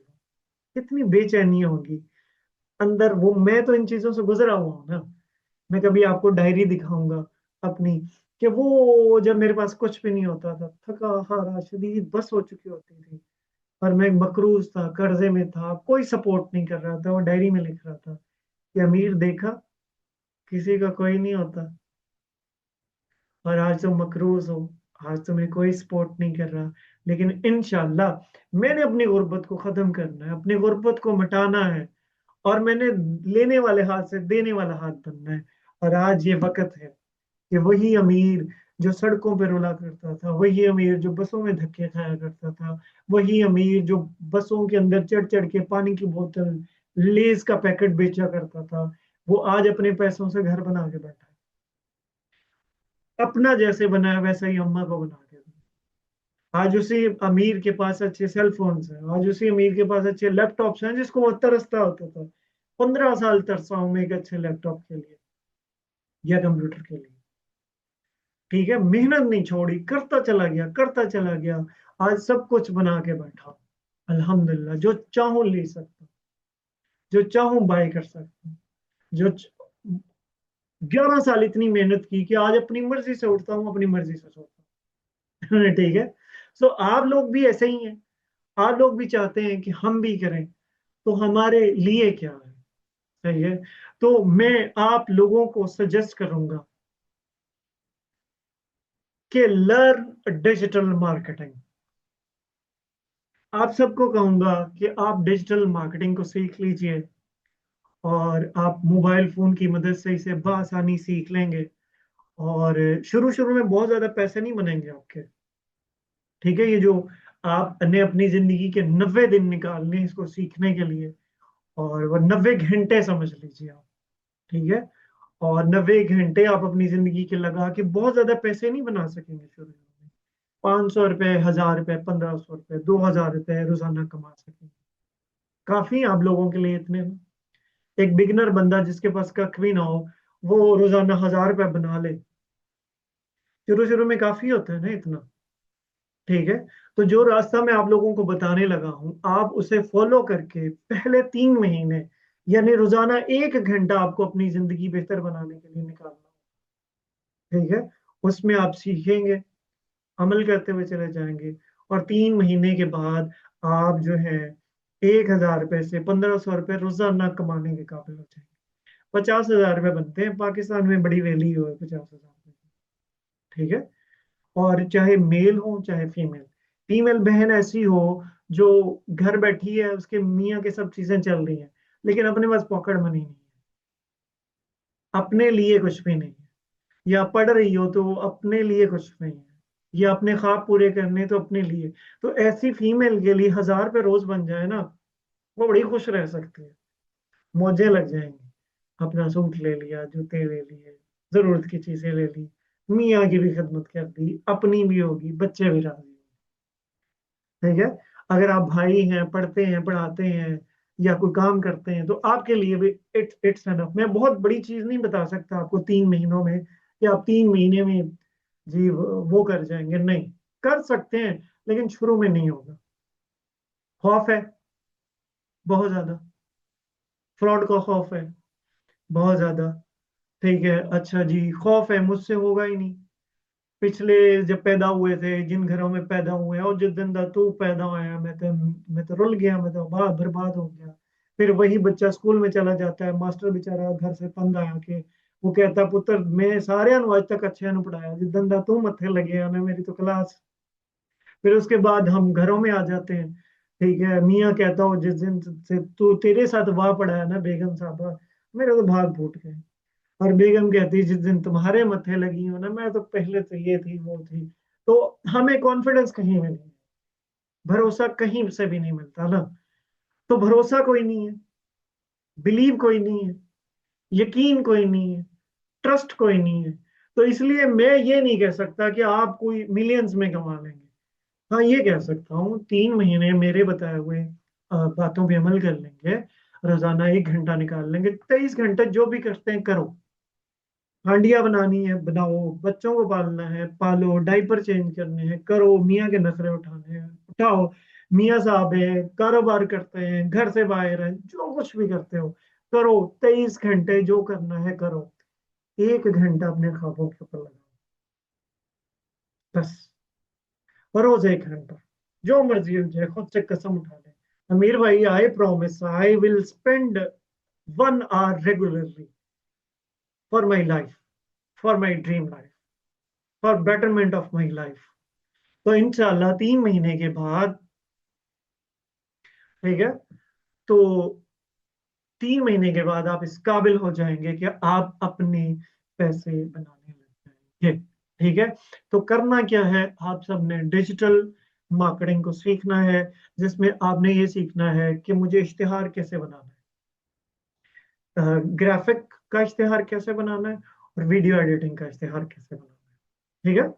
कितनी बेचैनी होगी अंदर। वो मैं तो इन चीजों से गुजरा हुआ हूं ना। मैं कभी आपको डायरी दिखाऊंगा अपनी, कि वो जब मेरे पास कुछ भी नहीं होता था, थका हारा शदीद बस हो चुकी होती थी, और मैं मकरूज था, कर्जे में था, कोई सपोर्ट नहीं कर रहा था, वो डायरी में लिख रहा था कि अमीर देखा, किसी का कोई नहीं होता, और आज तुम मकरूज हो, आज तुम्हें कोई सपोर्ट नहीं कर रहा। लेकिन इंशाल्लाह मैंने अपनी गुर्बत को खत्म करना है, अपनी गुर्बत को मिटाना है, और मैंने लेने वाले हाथ से देने वाला हाथ बनना है। और आज ये वक्त है कि वही अमीर जो सड़कों पर रुला करता था, वही अमीर जो बसों में धक्के खाया करता था, वही अमीर जो बसों के अंदर चढ़ चढ़ के पानी की बोतल, लेज का पैकेट बेचा करता था, वो आज अपने पैसों से घर बना के बैठा है। अपना जैसे बनाया वैसा ही अम्मा को बना के दो। आज उसी अमीर के पास अच्छे सेल फोन्स हैं, आज उसी अमीर के पास अच्छे लैपटॉप्स हैं जिसको वो तरसता होता था। 15 साल तरसा हूं मैं एक अच्छे लैपटॉप के लिए या कंप्यूटर के लिए। ठीक है, मेहनत नहीं छोड़ी, करता चला गया करता चला गया, आज सब कुछ बना के बैठा। अल्हम्दुलिल्लाह, जो चाहूं ले सकता, जो चाहूं बाय कर सकता, जो 11 साल इतनी मेहनत की कि आज अपनी मर्जी से उठता हूँ, अपनी मर्जी से सोता हूँ। ठीक है। सो आप लोग भी ऐसे ही हैं, आप लोग भी चाहते हैं कि हम भी करें, तो हमारे लिए क्या है, सही है। तो मैं आप लोगों को सजेस्ट करूंगा कि लर्न डिजिटल मार्केटिंग। आप सबको कहूंगा कि आप डिजिटल मार्केटिंग को सीख लीजिए, और आप मोबाइल फोन की मदद से इसे बआसानी सीख लेंगे। और शुरू शुरू में बहुत ज्यादा पैसे नहीं बनेंगे आपके। ठीक है, ये जो आपने अपनी जिंदगी के 90 दिन निकालने इसको सीखने के लिए, और वो 90 घंटे समझ लीजिए आप। ठीक है। और 90 घंटे आप अपनी जिंदगी के लगा के बहुत ज्यादा पैसे नहीं बना सकेंगे शुरू में। 500 रुपये, 1000 रुपये, 1500 रुपये, 2000 रुपये रोजाना कमा सकें। काफी हैं आप लोगों के लिए इतने में। एक बिगिनर बंदा जिसके पास कख भी ना हो, वो रोजाना 1000 रुपये बना ले। शुरू शुरू में काफी होता है ना इतना। ठीक है। तो जो रास्ता मैं आप लोगों को बताने लगा हूं, आप उसे फॉलो करके पहले 3 महीने, यानी रोजाना 1 घंटा आपको अपनी जिंदगी बेहतर बनाने के लिए निकालना। ठीक है। उसमें आप सीखेंगे, अमल करते हुए चले जाएंगे, और 3 महीने के बाद आप जो है 1000 रुपये से 1500 रुपये रोजाना कमाने के काबिल हो जाएंगे। 50,000 रुपये बनते हैं पाकिस्तान में, बड़ी वैल्यू है 50,000 रुपये की। ठीक है। और चाहे मेल हो चाहे फीमेल, फीमेल बहन ऐसी हो जो घर बैठी है, उसके मियाँ के सब चीजें चल रही हैं, लेकिन अपने पास पॉकेट मनी नहीं है, अपने लिए कुछ भी नहीं है, या पढ़ रही हो तो वो अपने लिए कुछ नहीं है, या अपने ख्वाब पूरे करने तो अपने लिए। तो ऐसी फीमेल के लिए 1000 रुपये रोज बन जाए ना, वो बड़ी खुश रह सकती है, मौजें लग जाएंगी। अपना सूट ले लिया, जूते ले लिए, जरूरत की चीजें ले ली, मियाँ की भी खिदमत कर दी, अपनी भी होगी, बच्चे भी राजी। ठीक है। अगर आप भाई हैं, पढ़ते हैं, पढ़ाते हैं, या कोई काम करते हैं, तो आपके लिए भी इट्स इट्स एनफ। मैं बहुत बड़ी चीज नहीं बता सकता आपको 3 महीनों में, कि आप 3 महीने में जी वो कर जाएंगे, नहीं। कर सकते हैं, लेकिन शुरू में नहीं होगा। खौफ है बहुत ज्यादा, फ्रॉड का खौफ है बहुत ज्यादा। ठीक है, अच्छा जी, खौफ है मुझसे होगा ही नहीं। पिछले जब पैदा हुए थे, जिन घरों में पैदा हुए हैं, और जिस दिन दा तू पैदा हुआ, मैं तो रुल गया, मैं तो बर्बाद हो गया। फिर वही बच्चा स्कूल में चला जाता है, मास्टर बेचारा घर से तंग आया के वो कहता, पुत्र मैं सारे आज तक अच्छे नु पढ़ाया, जिस दिन दा तू मत्थे लगे ना मेरी तो क्लास। फिर उसके बाद हम घरों में आ जाते हैं। ठीक है, मियाँ कहता हो जिस दिन से तू तेरे साथ वाह पड़ा है ना बेगम साहबा, मेरे तो भाग फूट गए। और बेगम कहती जिस दिन तुम्हारे मत्थे लगी हो ना, मैं तो पहले तो ये थी वो थी। तो हमें कॉन्फिडेंस कहीं में नहीं, भरोसा कहीं से भी नहीं मिलता ना। तो भरोसा कोई नहीं है, बिलीव कोई नहीं है, यकीन कोई नहीं है, ट्रस्ट कोई नहीं है। तो इसलिए मैं ये नहीं कह सकता कि आप कोई मिलियंस में कमा लेंगे। हाँ, ये कह सकता हूँ 3 महीने मेरे बताए हुए बातों पे अमल कर लेंगे, रोजाना 1 घंटा निकाल लेंगे, 23 घंटे जो भी करते हैं करो। हांडिया बनानी है बनाओ, बच्चों को पालना है पालो, डायपर चेंज करने हैं करो, मियाँ के नखरे उठाने हैं उठाओ। मियाँ साहब है, कारोबार करते हैं, घर से बाहर है, जो कुछ भी करते हो करो। 23 घंटे जो करना है करो, 1 घंटा अपने ख्वाबों के ऊपर लगाओ, बस। रोज 1 घंटा, जो मर्जी हो जाए, खुद से कसम उठा ले, अमीर भाई I promise I will spend 1 hour regularly for my life, for my dream life, for betterment of my life. तो इंशाल्लाह 3 महीने के बाद, ठीक है, तो 3 महीने के बाद आप इस काबिल हो जाएंगे कि आप अपने पैसे बनाने लग जाएंगे। ठीक है। तो करना क्या है, आप सबने डिजिटल मार्केटिंग को सीखना है, जिसमें आपने ये सीखना है कि मुझे इश्तिहार कैसे बनाना है, ग्राफिक का इश्तिहार कैसे बनाना है, और वीडियो एडिटिंग का इश्तिहार कैसे बनाना है। ठीक है।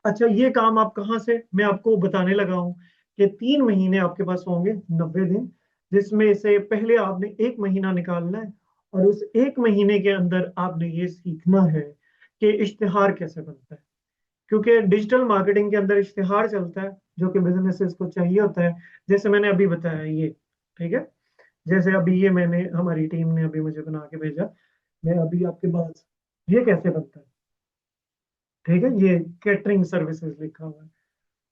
अच्छा, ये काम आप कहाँ से, मैं आपको बताने लगा हूँ कि 3 महीने आपके पास होंगे, 90 दिन, जिसमें से पहले आपने 1 महीना निकालना है, और उस 1 महीने के अंदर आपने ये सीखना है कि इश्तिहार कैसे बनता है। क्योंकि डिजिटल मार्केटिंग के अंदर इश्तिहार चलता है, जो कि बिजनेसेस को चाहिए होता है, जैसे मैंने अभी बताया ये। ठीक है। जैसे अभी ये मैंने, हमारी टीम ने अभी मुझे बना के भेजा, मैं अभी आपके पास, ये कैसे बनता है। ठीक है, ये कैटरिंग सर्विसेज लिखा हुआ है।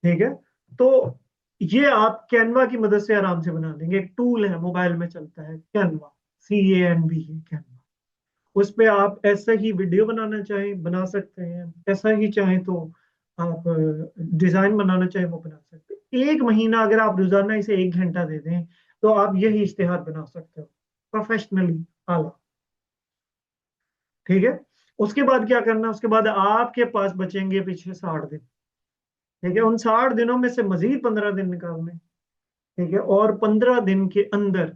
ठीक है। तो ये आप कैनवा की मदद से आराम से बना देंगे। एक टूल है, मोबाइल में चलता है, कैनवा, CANV है कैनवा। उस पे आप ऐसा ही वीडियो बनाना चाहें बना सकते हैं, ऐसा ही चाहें तो आप डिजाइन बनाना चाहें वो बना सकते हैं। 1 महीना अगर आप रोजाना इसे 1 घंटा दे दें, तो आप यही इश्तिहार बना सकते हो प्रोफेशनली, आला। ठीक है। उसके बाद क्या करना, उसके बाद आपके पास बचेंगे पीछे 60 दिन। ठीक है। उन 60 दिनों में से मजीद 15 दिन निकालने। ठीक है। और 15 दिन के अंदर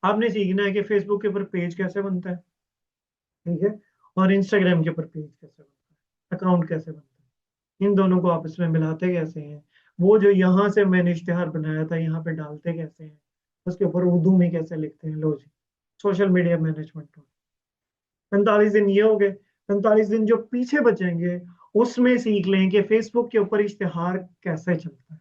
आपने सीखना है कि फेसबुक के ऊपर पेज कैसे बनता है। ठीक है। और इंस्टाग्राम के ऊपर पेज कैसे बनता है, अकाउंट कैसे बनता है। इन दोनों को आपस में मिलाते कैसे हैं, वो जो यहाँ से मैंने इश्तिहार बनाया था यहाँ पे डालते कैसे हैं, उसके ऊपर उर्दू में कैसे लिखते हैं, लो जी, सोशल मीडिया मैनेजमेंट। 45 दिन ये हो गए। 45 दिन जो पीछे बचेंगे उसमें सीख लें कि फेसबुक के ऊपर इश्तिहार कैसे चलता है,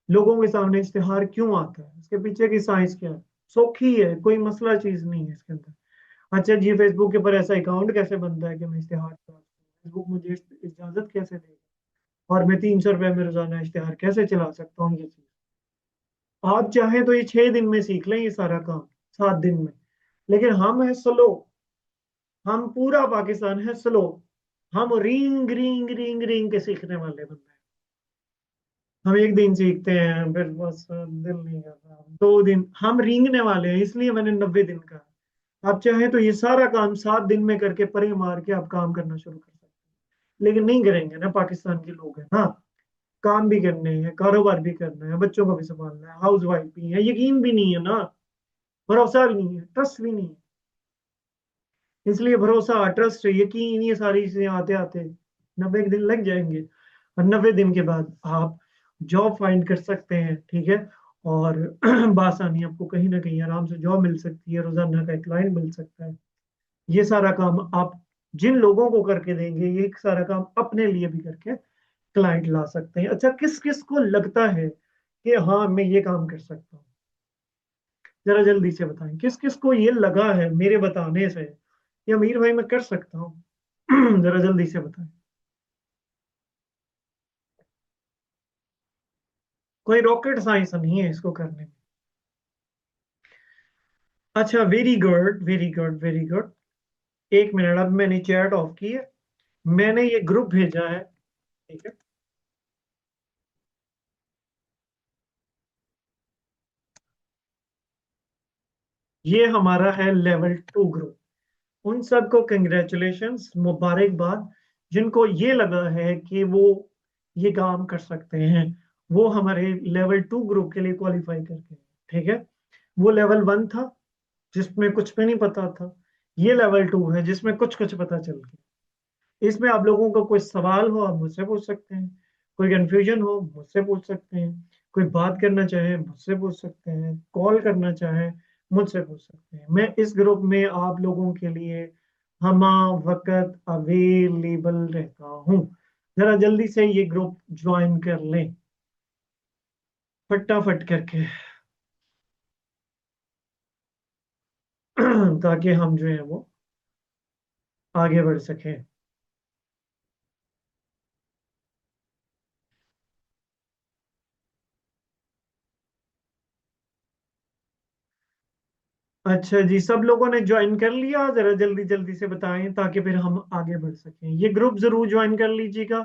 लोगों के सामने इश्तिहार क्यों आता है, इसके पीछे की साइंस क्या है। सौखी है, कोई मसला चीज नहीं है इसके अंदर। अच्छा जी, फेसबुक के ऊपर ऐसा अकाउंट कैसे बनता है कि मैं इश्तिहार चला सकूं? फेसबुक मुझे इजाजत कैसे देगा, और मैं 300 रुपये में रोजाना इश्तिहार कैसे चला सकता हूँ, ये चीज आप चाहें तो ये 6 दिन में सीख लें ये सारा काम, 7 दिन में। लेकिन हम है स्लो, हम पूरा पाकिस्तान है स्लो, हम रिंग रिंग रिंग रिंग के सीखने वाले बंदे हैं। हम एक दिन सीखते हैं फिर बस दिल नहीं करता, 2 दिन हम रेंगने वाले हैं, इसलिए मैंने 90 दिन का। आप चाहें तो ये सारा काम 7 दिन में करके परे मार के आप काम करना शुरू कर सकते हैं, लेकिन नहीं करेंगे ना, पाकिस्तान के लोग हैं ना, काम भी करने हैं, कारोबार भी करना है, बच्चों को भी संभालना है, हाउस वाइफ भी है, यकीन भी नहीं है ना, भरोसा भी नहीं है, ट्रस्ट भी नहीं है। इसलिए भरोसा, ट्रस्ट, यकीन, ये सारी चीजें आते आते 90 दिन लग जाएंगे। और 90 दिन के बाद आप जॉब फाइंड कर सकते हैं, ठीक है। और बासानी आपको कहीं ना कहीं आराम से जॉब मिल सकती है, रोजाना का एक क्लाइंट मिल सकता है। ये सारा काम आप जिन लोगों को करके देंगे, ये सारा काम अपने लिए भी करके क्लाइंट ला सकते हैं। अच्छा, किस किस को लगता है कि हाँ मैं ये काम कर सकता हूँ, जरा जल्दी से बताएं, किस किस को ये लगा है मेरे बताने से कि अमीर भाई मैं कर सकता हूँ? जरा जल्दी से बताएं। कोई रॉकेट साइंस नहीं है इसको करने में। अच्छा, very good very good very good. 1 minute, अब मैंने चैट ऑफ की है, मैंने ये ग्रुप भेजा है, ठीक है। ये हमारा है लेवल 2 ग्रुप। उन सबको कंग्रेचुलेशंस, मुबारकबाद, जिनको ये लगा है कि वो ये काम कर सकते हैं, वो हमारे लेवल 2 ग्रुप के लिए क्वालिफाई करके हैं, ठीक है। वो लेवल 1 था जिसमें कुछ भी नहीं पता था, ये लेवल 2 है जिसमें कुछ कुछ पता चल गया। इसमें आप लोगों का कोई सवाल हो आप मुझसे पूछ सकते हैं, कोई कंफ्यूजन हो मुझसे पूछ सकते हैं, कोई बात करना चाहे मुझसे पूछ सकते हैं, कॉल करना चाहे मुझसे पूछ सकते हैं। मैं इस ग्रुप में आप लोगों के लिए हमा वक्त अवेलेबल रहता हूँ। जरा जल्दी से ये ग्रुप ज्वाइन कर लें फटाफट करके, ताकि हम जो है वो आगे बढ़ सकें। अच्छा जी, सब लोगों ने ज्वाइन कर लिया? जरा जल्दी जल्दी से बताएं ताकि फिर हम आगे बढ़ सकें। ये ग्रुप जरूर ज्वाइन कर लीजिएगा,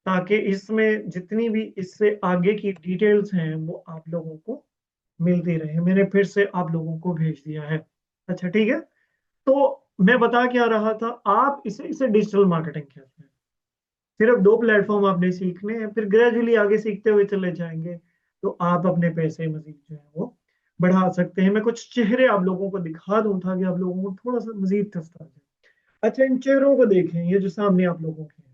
ताकि इसमें जितनी भी इससे आगे की डिटेल्स हैं वो आप लोगों को मिलती रहे। मैंने फिर से आप लोगों को भेज दिया है। अच्छा ठीक है, तो मैं बता क्या रहा था, आप इसे इसे डिजिटल मार्केटिंग कहते हैं। सिर्फ 2 प्लेटफॉर्म आपने सीखने हैं, फिर ग्रेजुअली आगे सीखते हुए चले जाएंगे, तो आप अपने पैसे मजीद जो है वो बढ़ा सकते हैं। मैं कुछ चेहरे आप लोगों को दिखा दूं ताकि आप लोगों को थोड़ा सा मजीद तस्ता जाए। अच्छा, इन चेहरों को देखें, ये जो सामने आप लोगों के हैं,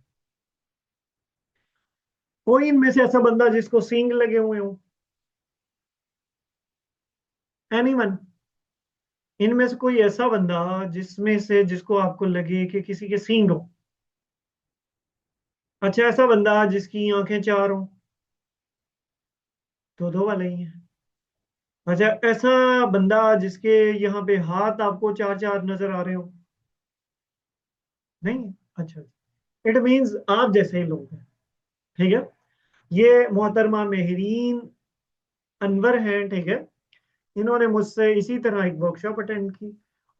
कोई इनमें से ऐसा बंदा जिसको सींग लगे हुए हो? एनीवन? इनमें से कोई ऐसा बंदा जिसमें से जिसको आपको लगे कि किसी के सींग हो? अच्छा, ऐसा बंदा जिसकी आंखें चार हो? दो दो वाले ही हैं। अच्छा, ऐसा बंदा जिसके यहाँ पे हाथ आपको चार चार नजर आ रहे हो? नहीं? अच्छा, इट मीन्स आप जैसे ही लोग हैं, ठीक है। ये मोहतरमा मेहरीन अनवर हैं, ठीक है। इन्होंने मुझसे इसी तरह एक वर्कशॉप अटेंड की,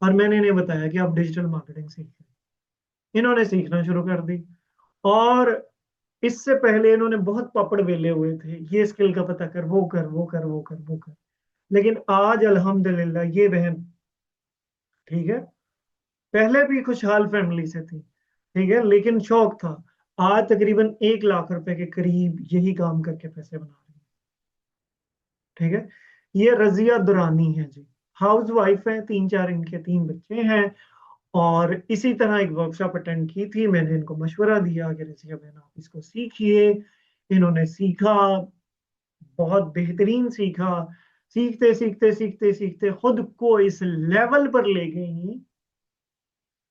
और मैंने इन्हें बताया कि आप डिजिटल मार्केटिंग सीखें। इन्होंने सीखना शुरू कर दी, और इससे पहले इन्होंने बहुत पापड़ बेले हुए थे, ये स्किल का पता कर, वो कर, वो कर, वो कर, वो कर। लेकिन आज अल्हम्दुलिल्लाह ये बहन, ठीक है, पहले भी खुशहाल फैमिली से थी, ठीक है, लेकिन शौक था। आज तकरीबन 1 लाख रुपए के करीब यही काम करके पैसे बना रही है, ठीक है। ये रजिया दुरानी है जी, हाउस वाइफ है, 3 4 इनके 3 बच्चे हैं, और इसी तरह एक वर्कशॉप अटेंड की थी, मैंने इनको मशवरा दिया कि रजिया बहन आप इसको सीखिए। इन्होंने सीखा, बहुत बेहतरीन सीखा। सीखते सीखते सीखते सीखते खुद को इस लेवल पर ले गई,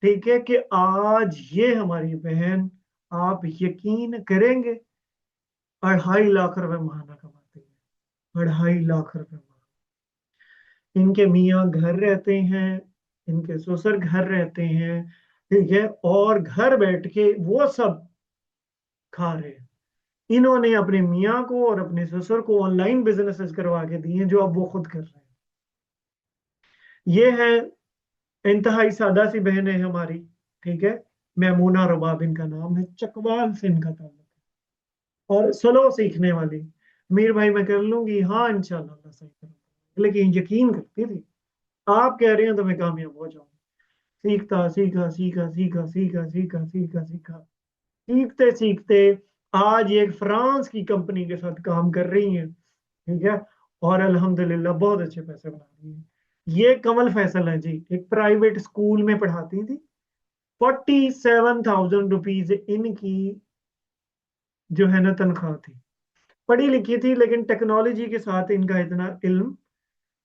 ठीक है, कि आज ये हमारी बहन, आप यकीन करेंगे, 2.5 लाख रुपए महीना कमाती है। 2.5 लाख रुपए महीना। इनके मियाँ घर रहते हैं, इनके ससुर घर रहते हैं, ठीक है, और घर बैठ के वो सब खा रहे हैं। इन्होंने अपने मियाँ को और अपने ससुर को ऑनलाइन बिजनेसेस करवा के दिए जो अब वो खुद कर रहे हैं। ये है, इंतहाई सादा सी बहन है हमारी, ठीक है। मैमूना रबाब इनका नाम है, चकवाल से इनका ताल्लुक है, और स्लो सीखने वाली। मीर भाई मैं कर लूंगी, हाँ इंशाल्लाह अल्लाह सही करूंगा, लेकिन यकीन करती थी आप कह रहे हैं तो मैं कामयाब हो जाऊंगा। सीखता सीखा सीखा सीखा सीखा सीखा सीखा सीखा, सीखते सीखते आज ये एक फ्रांस की कंपनी के साथ काम कर रही है, ठीक है, और अल्हम्दुलिल्लाह बहुत अच्छे पैसे बना रही है। ये कमल फैसल है जी, एक प्राइवेट स्कूल में पढ़ाती थी। 47,000 रुपीज इनकी जो है ना तनख्वाह थी। पढ़ी लिखी थी, लेकिन टेक्नोलॉजी के साथ इनका इतना इल्म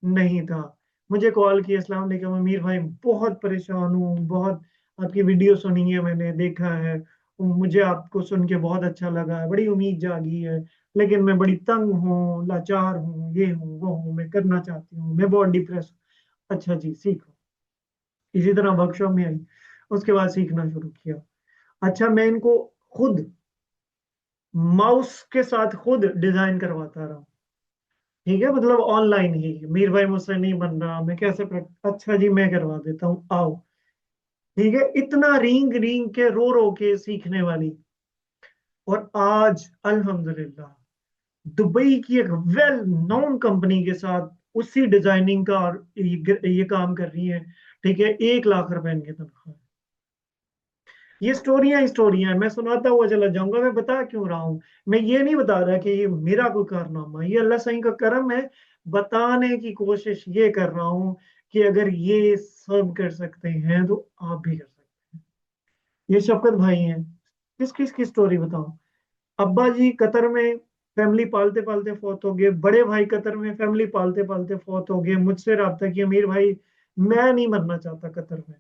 नहीं था। मुझे कॉल किया, अस्सलाम वालेकुम अमीर भाई, बहुत परेशान हूँ, बहुत आपकी वीडियो सुनी है, मैंने देखा है, मुझे आपको सुन के बहुत अच्छा लगा है, बड़ी उम्मीद जागी है, लेकिन मैं बड़ी तंग हूँ, लाचार हूँ, ये हूँ वो हूँ, मैं करना चाहती हूँ, मैं बहुत डिप्रेस हूँ। अच्छा जी सीखो। इसी तरह वर्कशॉप में आई, उसके बाद सीखना शुरू किया। अच्छा मैं इनको खुद माउस के साथ खुद डिजाइन करवाता रहा, ठीक है, मतलब ऑनलाइन ही। मीर भाई मुझसे नहीं बन रहा, मैं कैसे अच्छा जी मैं करवा देता हूँ आओ, ठीक है, इतना रींग रींग के रो रो के सीखने वाली। और आज अल्हम्दुलिल्लाह दुबई की एक वेल नोन कंपनी के साथ उसी डिजाइनिंग का और ये काम कर रही है, ठीक है, 1 लाख रुपए इनकी तनख्वाह है। ये स्टोरियां ही स्टोरियां हैं, मैं सुनाता हुआ चला जाऊंगा, मैं बता क्यों रहा हूं। मैं ये नहीं बता रहा कि ये मेरा कोई कारनामा है, ये अल्लाह सही का करम है। बताने की कोशिश ये कर रहा हूं कि अगर ये सब कर सकते हैं तो आप भी कर सकते हैं। ये शफकत भाई हैं, किस किस की स्टोरी बताऊं। अब्बा जी कतर में फैमिली पालते पालते फौत हो गए, बड़े भाई कतर में फैमिली पालते पालते फौत हो गए, मुझसे रब्ता किया, अमीर भाई मैं नहीं मरना चाहता कतर में,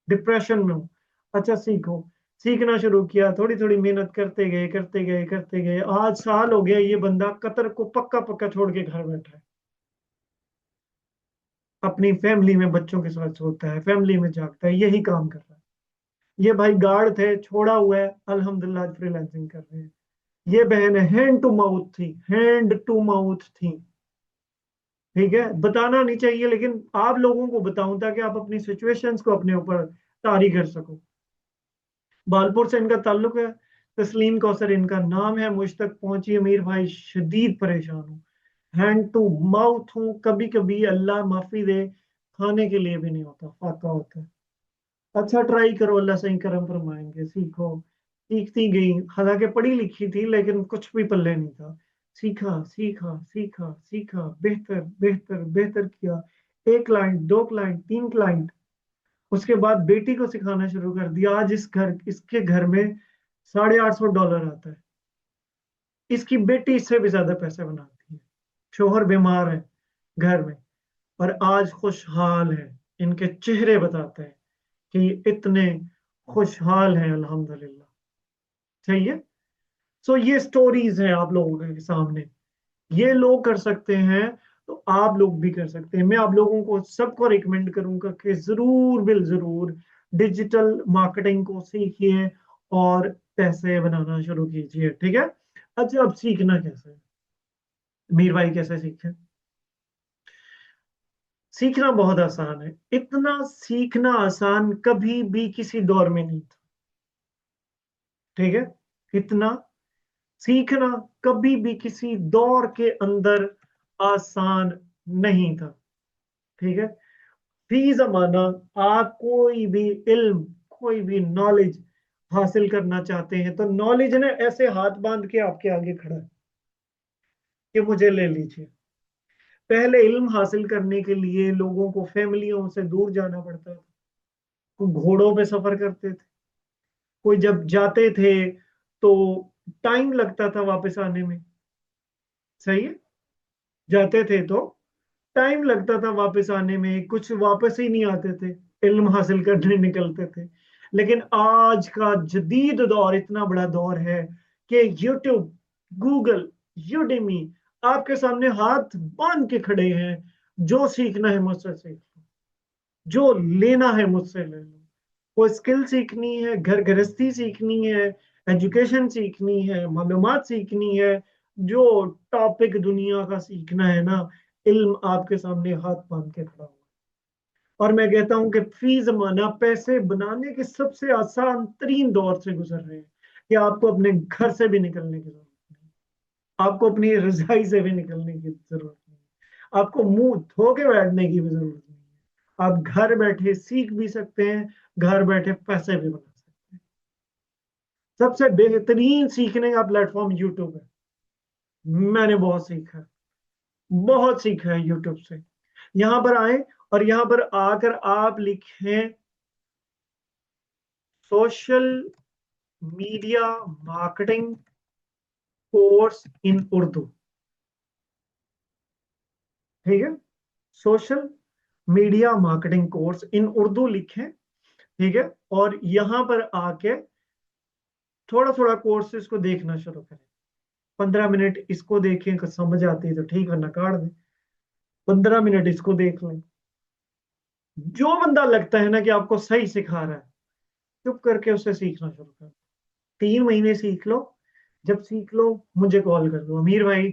डिप्रेशन में हूँ। अच्छा सीखो। सीखना शुरू किया, थोड़ी थोड़ी मेहनत करते गए करते गए करते गए, आज साल हो गया ये बंदा कतर को पक्का पक्का छोड़ के घर बैठा है। अपनी फैमिली में बच्चों के साथ सोता है, फैमिली में जागता है, यही काम कर रहा है। ये भाई गार्ड थे, छोड़ा हुआ है, अल्हम्दुलिल्लाह फ्रीलांसिंग कर रहे हैं। ये बहन हैंड टू माउथ थी, हैंड टू माउथ थी, ठीक है, बताना नहीं चाहिए लेकिन आप लोगों को बताऊं ताकि आप अपनी सिचुएशंस को अपने ऊपर तारी कर सको। बालपुर से इनका ताल्लुक है, तस्लीम कौसर इनका नाम है। मुझ तक पहुंची अमीर भाई, शदीद परेशान हूँ, हैंड टू माउथ हूँ, कभी कभी अल्लाह माफी दे खाने के लिए भी नहीं होता, फाका होता है। अच्छा ट्राई करो, अल्लाह सही करम फरमाएंगे, सीखो। सीखती गई, हालांकि पढ़ी लिखी थी लेकिन कुछ भी पल्ले नहीं था। सीखा सीखा सीखा सीखा, बेहतर बेहतर बेहतर किया। एक क्लाइंट, दो क्लाइंट, तीन क्लाइंट, उसके बाद बेटी को सिखाना शुरू कर दिया। आज इसके घर में $850 आता है। इसकी बेटी इससे भी ज्यादा पैसे बनाती है। शोहर बीमार है घर में, और आज खुशहाल है। इनके चेहरे बताते हैं कि इतने खुशहाल हैं अल्हम्दुलिल्लाह। सही है। सो ये स्टोरीज हैं आप लोगों के सामने, ये लोग कर सकते हैं तो आप लोग भी कर सकते हैं। मैं आप लोगों को सबको रिकमेंड करूंगा कि जरूर बिल जरूर डिजिटल मार्केटिंग को सीखिए और पैसे बनाना शुरू कीजिए, ठीक है। अच्छा अब सीखना कैसे है, मीर भाई कैसे सीखें। सीखना बहुत आसान है, इतना सीखना आसान कभी भी किसी दौर में नहीं था, ठीक है। इतना सीखना कभी भी किसी दौर के अंदर आसान नहीं था, ठीक है। फी जमाना आप कोई भी इल्म, कोई भी नॉलेज हासिल करना चाहते हैं तो नॉलेज ने ऐसे हाथ बांध के आपके आगे खड़ा है कि मुझे ले लीजिए। पहले इल्म हासिल करने के लिए लोगों को फैमिलियों से दूर जाना पड़ता था, घोड़ों पे सफर करते थे, कोई जब जाते थे तो टाइम लगता था वापस आने में। सही है, जाते थे तो टाइम लगता था वापस आने में, कुछ वापस ही नहीं आते थे, इल्म हासिल करने निकलते थे। लेकिन आज का जदीद दौर इतना बड़ा दौर है कि यूट्यूब, गूगल, यूडेमी आपके सामने हाथ बांध के खड़े हैं। जो सीखना है मुझसे सीख लो, जो लेना है मुझसे ले लो। कोई स्किल सीखनी है, घर गृहस्थी सीखनी है, एजुकेशन सीखनी है, मालूमात सीखनी है, जो टॉपिक दुनिया का सीखना है ना, इल्म आपके सामने हाथ बांध के खड़ा हुआ है। और मैं कहता हूं कि फी जमाना पैसे बनाने के सबसे आसान तरीन दौर से गुजर रहे हैं कि आपको अपने घर से भी निकलने की जरूरत नहीं, आपको अपनी रजाई से भी निकलने की जरूरत नहीं, आपको मुंह धो के बैठने की भी जरूरत नहीं है। आप घर बैठे सीख भी सकते हैं, घर बैठे पैसे भी बना सकते हैं। सबसे बेहतरीन सीखने का प्लेटफॉर्म यूट्यूब है। मैंने बहुत सीखा है यूट्यूब से। यहां पर आए और यहां पर आकर आप लिखें social media marketing course in Urdu. ठीक है, social media marketing course in Urdu लिखें। ठीक है, और यहां पर आके थोड़ा थोड़ा कोर्सेज को देखना शुरू करें। 15 मिनट इसको देखें, अगर समझ आती है तो ठीक, वरना काट दें। 15 मिनट इसको देख लें। जो बंदा लगता है ना कि आपको सही सिखा रहा है, चुप करके उससे सीखना शुरू कर। 3 महीने सीख लो। जब सीख लो मुझे कॉल कर दो, अमीर भाई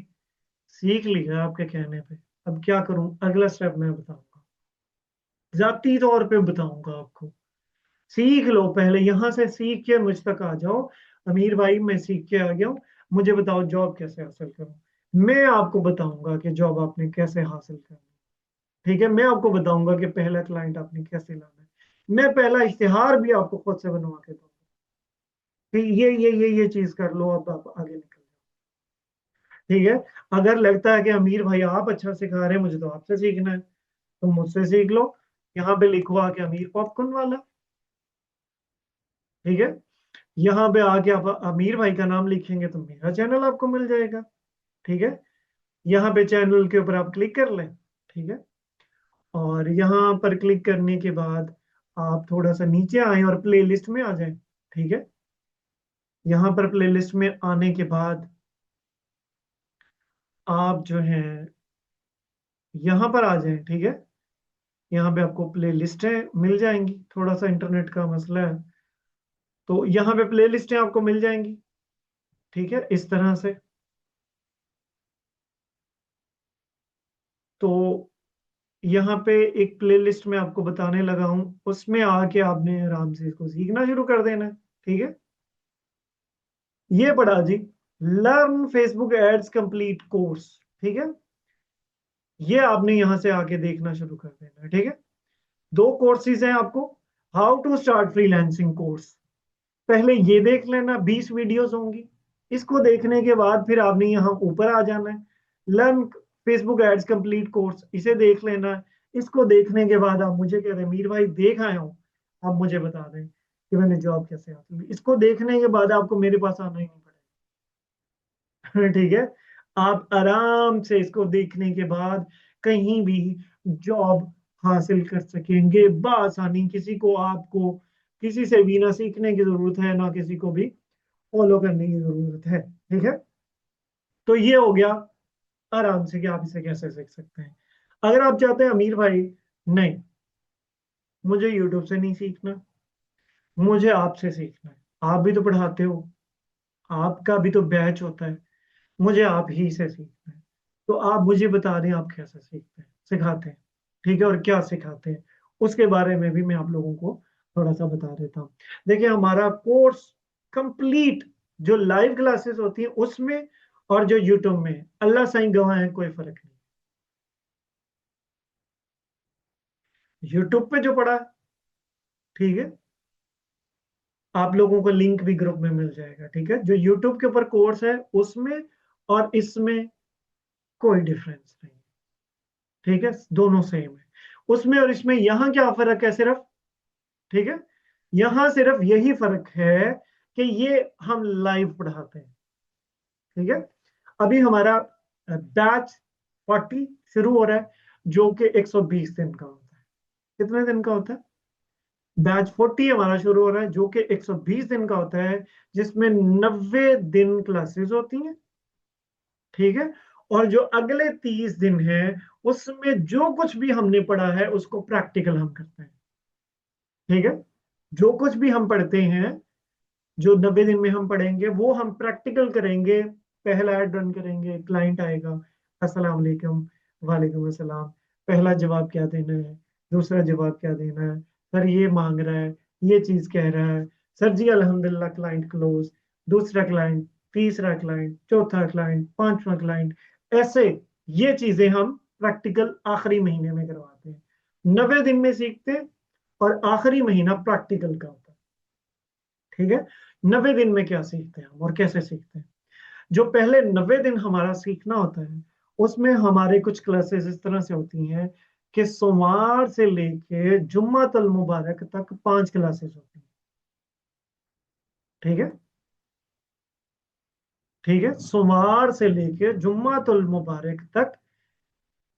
सीख लिया आपके कहने पे, अब क्या करूं, अगला स्टेप मैं बताऊंगा, जाती तौर पे बताऊंगा आपको। सीख लो पहले, यहां से सीख के मुझ तक आ जाओ। अमीर भाई मैं सीख के आ गया हूं, मुझे बताओ जॉब कैसे हासिल करूं। मैं आपको बताऊंगा कि जॉब आपने कैसे हासिल करनी। ठीक है, मैं आपको बताऊंगा कि पहला क्लाइंट आपने कैसे लाना है। मैं पहला इश्तिहार भी आपको खुद से बनवा के दूंगा कि ये चीज कर लो, अब आप आगे निकल जाओ। ठीक है, अगर लगता है कि अमीर भाई आप अच्छा सिखा रहे हैं, मुझे तो आपसे सीखना है, तो मुझसे सीख लो। यहाँ पे लिखो आके अमीर पॉपकॉर्न वाला। ठीक है, यहाँ पे आके आप अमीर भाई का नाम लिखेंगे तो मेरा चैनल आपको मिल जाएगा। ठीक है, यहाँ पे चैनल के ऊपर आप क्लिक कर लें। ठीक है, और यहाँ पर क्लिक करने के बाद आप थोड़ा सा नीचे आए और प्लेलिस्ट में आ जाएं। ठीक है, यहाँ पर प्लेलिस्ट में आने के बाद आप जो है यहाँ पर आ जाएं। ठीक है, यहाँ पे आपको प्लेलिस्टें मिल जाएंगी, थोड़ा सा इंटरनेट का मसला है, तो यहाँ पे प्लेलिस्टें आपको मिल जाएंगी। ठीक है, इस तरह से। तो यहाँ पे एक प्लेलिस्ट में आपको बताने लगा हूं, उसमें आके आपने आराम से इसको सीखना शुरू कर देना है। ठीक है, ये पढ़ा जी, learn Facebook ads complete course. ठीक है, ये आपने यहां से आके देखना शुरू कर देना है। ठीक है, दो कोर्सेज हैं आपको। How to start freelancing course, पहले ये देख लेना, 20 वीडियोस होंगी। इसको देखने के बाद फिर आपने यहाँ ऊपर आ जाना है, learn Facebook ads complete course, इसे देख लेना है। इसको देखने के बाद आप मुझे कह रहे हैं मीर भाई देख आए हो, आप मुझे बता दें कि मैंने जॉब कैसे हासिल की। इसको देखने के बाद आपको मेरे पास आना ही नहीं पड़ेगा। ठीक है, आप आराम से इसको देखने के बाद कहीं भी जॉब हासिल कर सकेंगे बआसानी। किसी को आपको किसी से भी ना सीखने की जरूरत है, ना किसी को भी फॉलो करने की जरूरत है। ठीक है, तो ये हो गया आराम से कि आप इसे कैसे सीख सकते हैं। अगर आप चाहते हैं अमीर भाई नहीं, मुझे यूट्यूब से नहीं सीखना, मुझे आपसे सीखना है, आप भी तो पढ़ाते हो, आपका भी तो बैच होता है, मुझे आप ही से सीखना है, तो आप मुझे बता दें आप कैसे सीखते हैं, सिखाते हैं। ठीक है, और क्या सिखाते हैं उसके बारे में भी मैं आप लोगों को थोड़ा सा बता देता हूँ। देखिए हमारा कोर्स कंप्लीट, जो लाइव क्लासेस होती हैं उसमें और जो यूट्यूब में, अल्लाह साईं गवाह है, कोई फर्क नहीं। यूट्यूब पे जो पढ़ा, ठीक है, आप लोगों को लिंक भी ग्रुप में मिल जाएगा। ठीक है, जो यूट्यूब के ऊपर कोर्स है उसमें और इसमें कोई डिफरेंस नहीं। ठीक है, दोनों सेम है। उसमें और इसमें यहाँ क्या फर्क है, सिर्फ ठीक है, यहां सिर्फ यही फर्क है कि ये हम लाइव पढ़ाते हैं। ठीक है, अभी हमारा बैच 40 शुरू हो रहा है, जो कि 120 दिन का होता है। कितने दिन का होता है? बैच 40 हमारा शुरू हो रहा है, जो कि 120 दिन का होता है, जिसमें 90 दिन क्लासेस होती हैं। ठीक है, और जो अगले 30 दिन है, उसमें जो कुछ भी हमने पढ़ा है उसको प्रैक्टिकल हम करते हैं। ठीक है, जो कुछ भी हम पढ़ते हैं, जो 90 दिन में हम पढ़ेंगे वो हम प्रैक्टिकल करेंगे। पहला ऐड रन करेंगे, क्लाइंट आएगा, अस्सलाम वालेकुम, वालेकुम अस्सलाम, पहला जवाब क्या देना है, दूसरा जवाब क्या देना है, सर ये मांग रहा है, ये चीज कह रहा है, सर जी अल्हम्दुलिल्लाह क्लाइंट क्लोज, दूसरा क्लाइंट, तीसरा क्लाइंट, चौथा क्लाइंट, पांचवा क्लाइंट, ऐसे ये चीजें हम प्रैक्टिकल आखिरी महीने में करवाते हैं। 90 दिन में सीखते हैं और आखिरी महीना प्रैक्टिकल का होता है। ठीक है, 90 दिन में क्या सीखते हैं हम और कैसे सीखते हैं? जो पहले 90 दिन हमारा सीखना होता है, उसमें हमारे कुछ क्लासेस इस तरह से होती हैं कि सोमवार से लेके जुम्मतुल मुबारक तक 5 क्लासेस होती हैं। ठीक है, ठीक है, सोमवार से लेके जुम्मतुल मुबारक तक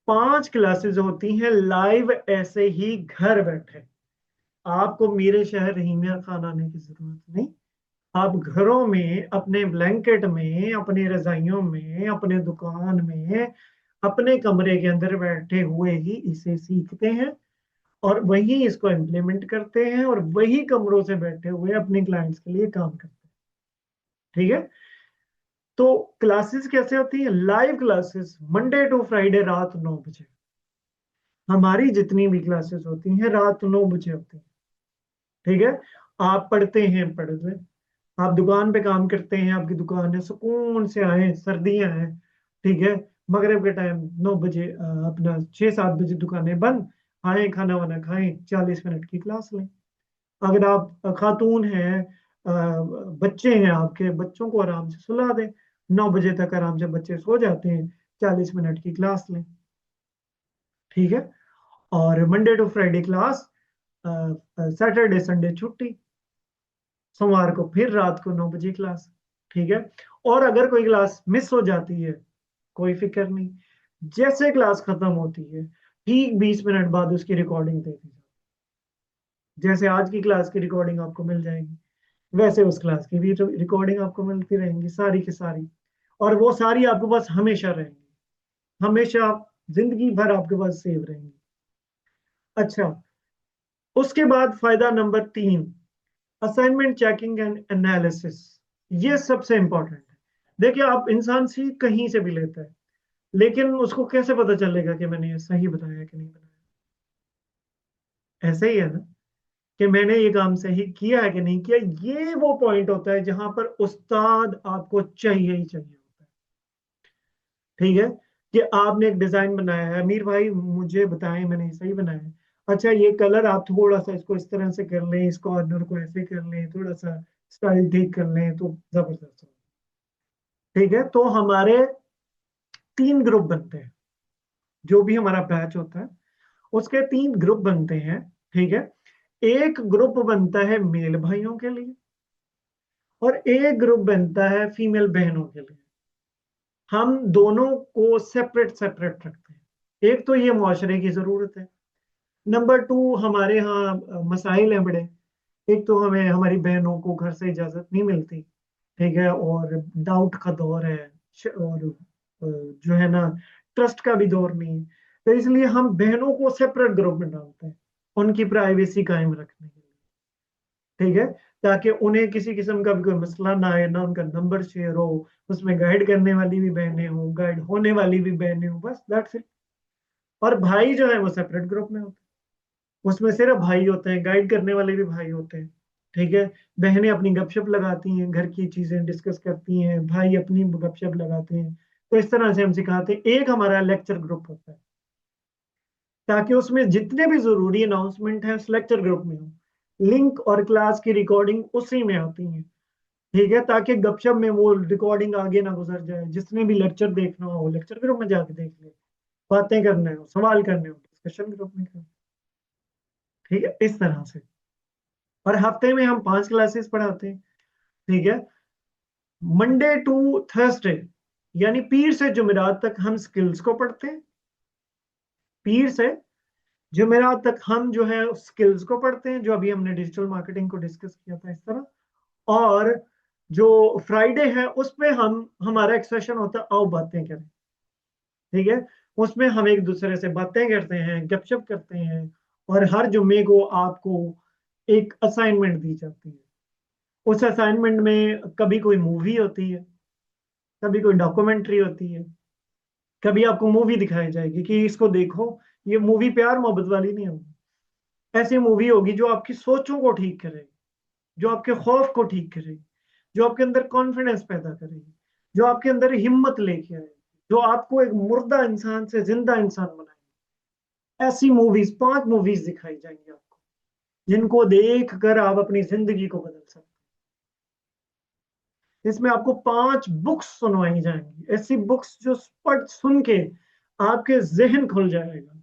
5 क्लासेस होती हैं लाइव, ऐसे ही घर बैठे। आपको मेरे शहर रहीमिया खान आने की जरूरत नहीं। आप घरों में अपने ब्लैंकेट में, अपने रजाइयों में, अपने दुकान में, अपने कमरे के अंदर बैठे हुए ही इसे सीखते हैं और वही इसको इम्प्लीमेंट करते हैं और वही कमरों से बैठे हुए अपने क्लाइंट्स के लिए काम करते हैं। ठीक है, तो क्लासेस कैसे होती है? Live classes Monday to Friday रात 9 बजे। हमारी जितनी भी क्लासेस होती हैं रात 9 बजे होती हैं। ठीक है, आप पढ़ते हैं, पढ़ लें। आप दुकान पे काम करते हैं, आपकी दुकान है, सुकून से आए, सर्दियां हैं, ठीक है, मगरिब के टाइम 9 बजे, अपना 6-7 बजे दुकानें बंद, आए खाना वाना खाएं, 40 मिनट की क्लास लें। अगर आप खातून हैं, बच्चे हैं, आपके बच्चों को आराम से सुला दें, 9 बजे तक आराम से बच्चे सो जाते हैं, 40 मिनट की क्लास लें। ठीक है, और Monday to Friday class, Saturday Sunday छुट्टी, सोमवार को फिर रात को 9 बजे क्लास। ठीक है, और अगर कोई क्लास मिस हो जाती है, कोई फिक्र नहीं, जैसे क्लास खत्म होती है ठीक 20 मिनट बाद उसकी रिकॉर्डिंग दे दी जाती है। जैसे आज की क्लास की रिकॉर्डिंग आपको मिल जाएगी, वैसे उस क्लास की भी रिकॉर्डिंग आपको मिलती रहेंगी, सारी की सारी। और वो सारी आपके पास हमेशा रहेंगी, हमेशा, जिंदगी भर आपके पास सेव रहेंगी। अच्छा, उसके बाद फायदा number 3, assignment checking and analysis. ये सबसे इंपॉर्टेंट है। देखिए, आप इंसान सीख कहीं से भी लेता है, लेकिन उसको कैसे पता चलेगा कि मैंने ये सही बताया कि नहीं बताया? ऐसे ही है ना, कि मैंने ये काम सही किया है कि नहीं किया। ये वो पॉइंट होता है जहां पर उस्ताद आपको चाहिए ही चाहिए होता है। ठीक है, कि आपने एक डिजाइन बनाया है, अमीर भाई मुझे बताएं मैंने ये सही बनाया है, अच्छा ये कलर आप थोड़ा सा इसको इस तरह से कर लें, इस कॉर्नर को ऐसे कर लें, थोड़ा सा स्टाइल ठीक कर लें तो जबरदस्त हो। ठीक है, तो हमारे 3 ग्रुप बनते हैं। जो भी हमारा बैच होता है उसके 3 ग्रुप बनते हैं। ठीक है, एक ग्रुप बनता है मेल भाइयों के लिए और एक ग्रुप बनता है फीमेल बहनों के लिए। हम दोनों को सेपरेट सेपरेट रखते हैं। एक तो ये मुआशरे की जरूरत है, नंबर 2 हमारे यहाँ मसाइल हैं बड़े। एक तो हमें हमारी बहनों को घर से इजाजत नहीं मिलती, ठीक है, और डाउट का दौर है, और जो है ना, ट्रस्ट का भी दौर नहीं है। तो इसलिए हम बहनों को सेपरेट ग्रुप में डालते हैं, उनकी प्राइवेसी कायम रखने के लिए। ठीक है, ताकि उन्हें किसी किस्म का भी कोई मसला ना आए, ना उनका नंबर शेयर हो। उसमें गाइड करने वाली भी बहनें हो, गाइड होने वाली भी बहनें हो, बस दैट्स इट। और भाई जो है वो सेपरेट ग्रुप में होते हैं, उसमें सिर्फ भाई होते हैं, गाइड करने वाले भी भाई होते हैं। ठीक है, बहनें अपनी गपशप लगाती हैं, घर की चीजें डिस्कस करती हैं, भाई अपनी गपशप लगाते हैं। तो इस तरह से हम सिखाते हैं। एक हमारा लेक्चर ग्रुप होता है, ताकि उसमें जितने भी जरूरी अनाउंसमेंट हैं उस लेक्चर ग्रुप में हो, लिंक और क्लास की रिकॉर्डिंग उसी में होती है। ठीक है, ताकि गपशप में वो रिकॉर्डिंग आगे ना गुजर जाए, जिसने भी लेक्चर देखना हो लेक्चर ग्रुप में जाके देख ले, बातें करने हो, सवाल करने हो, डिस्कशन ग्रुप में करो। ठीक है, इस तरह से। और हफ्ते में हम 5 क्लासेस पढ़ाते हैं। ठीक है। मंडे टू थर्सडे यानी पीर से जुमेरात तक हम स्किल्स को पढ़ते हैं। पीर से जुमेरात तक हम जो है स्किल्स को पढ़ते हैं, जो अभी हमने डिजिटल मार्केटिंग को डिस्कस किया था इस तरह। और जो फ्राइडे है उस पे हम हमारा एक सेशन होता है आओ बातें करें। ठीक है। उसमें हम एक दूसरे से बातें करते हैं, गपशप करते हैं। और हर जुम्मे को आपको एक असाइनमेंट दी जाती है। उस असाइनमेंट में कभी कोई मूवी होती है, कभी कोई डॉक्यूमेंट्री होती है, कभी आपको मूवी दिखाई जाएगी कि इसको देखो। ये मूवी प्यार मोहब्बत वाली नहीं होगी। ऐसी मूवी होगी जो आपकी सोचों को ठीक करेगी, जो आपके खौफ को ठीक करेगी, जो आपके अंदर कॉन्फिडेंस पैदा करेगी, जो आपके अंदर हिम्मत लेके आएगी, जो आपको एक मुर्दा इंसान से जिंदा इंसान बनाएगी। ऐसी मूवीज, 5 मूवीज दिखाई जाएंगी आपको, जिनको देख कर आप अपनी जिंदगी को बदल सकते हैं। इसमें आपको 5 बुक्स सुनवाई जाएंगी, ऐसी बुक्स जो पढ़ सुन के आपके जहन खुल जाएगा,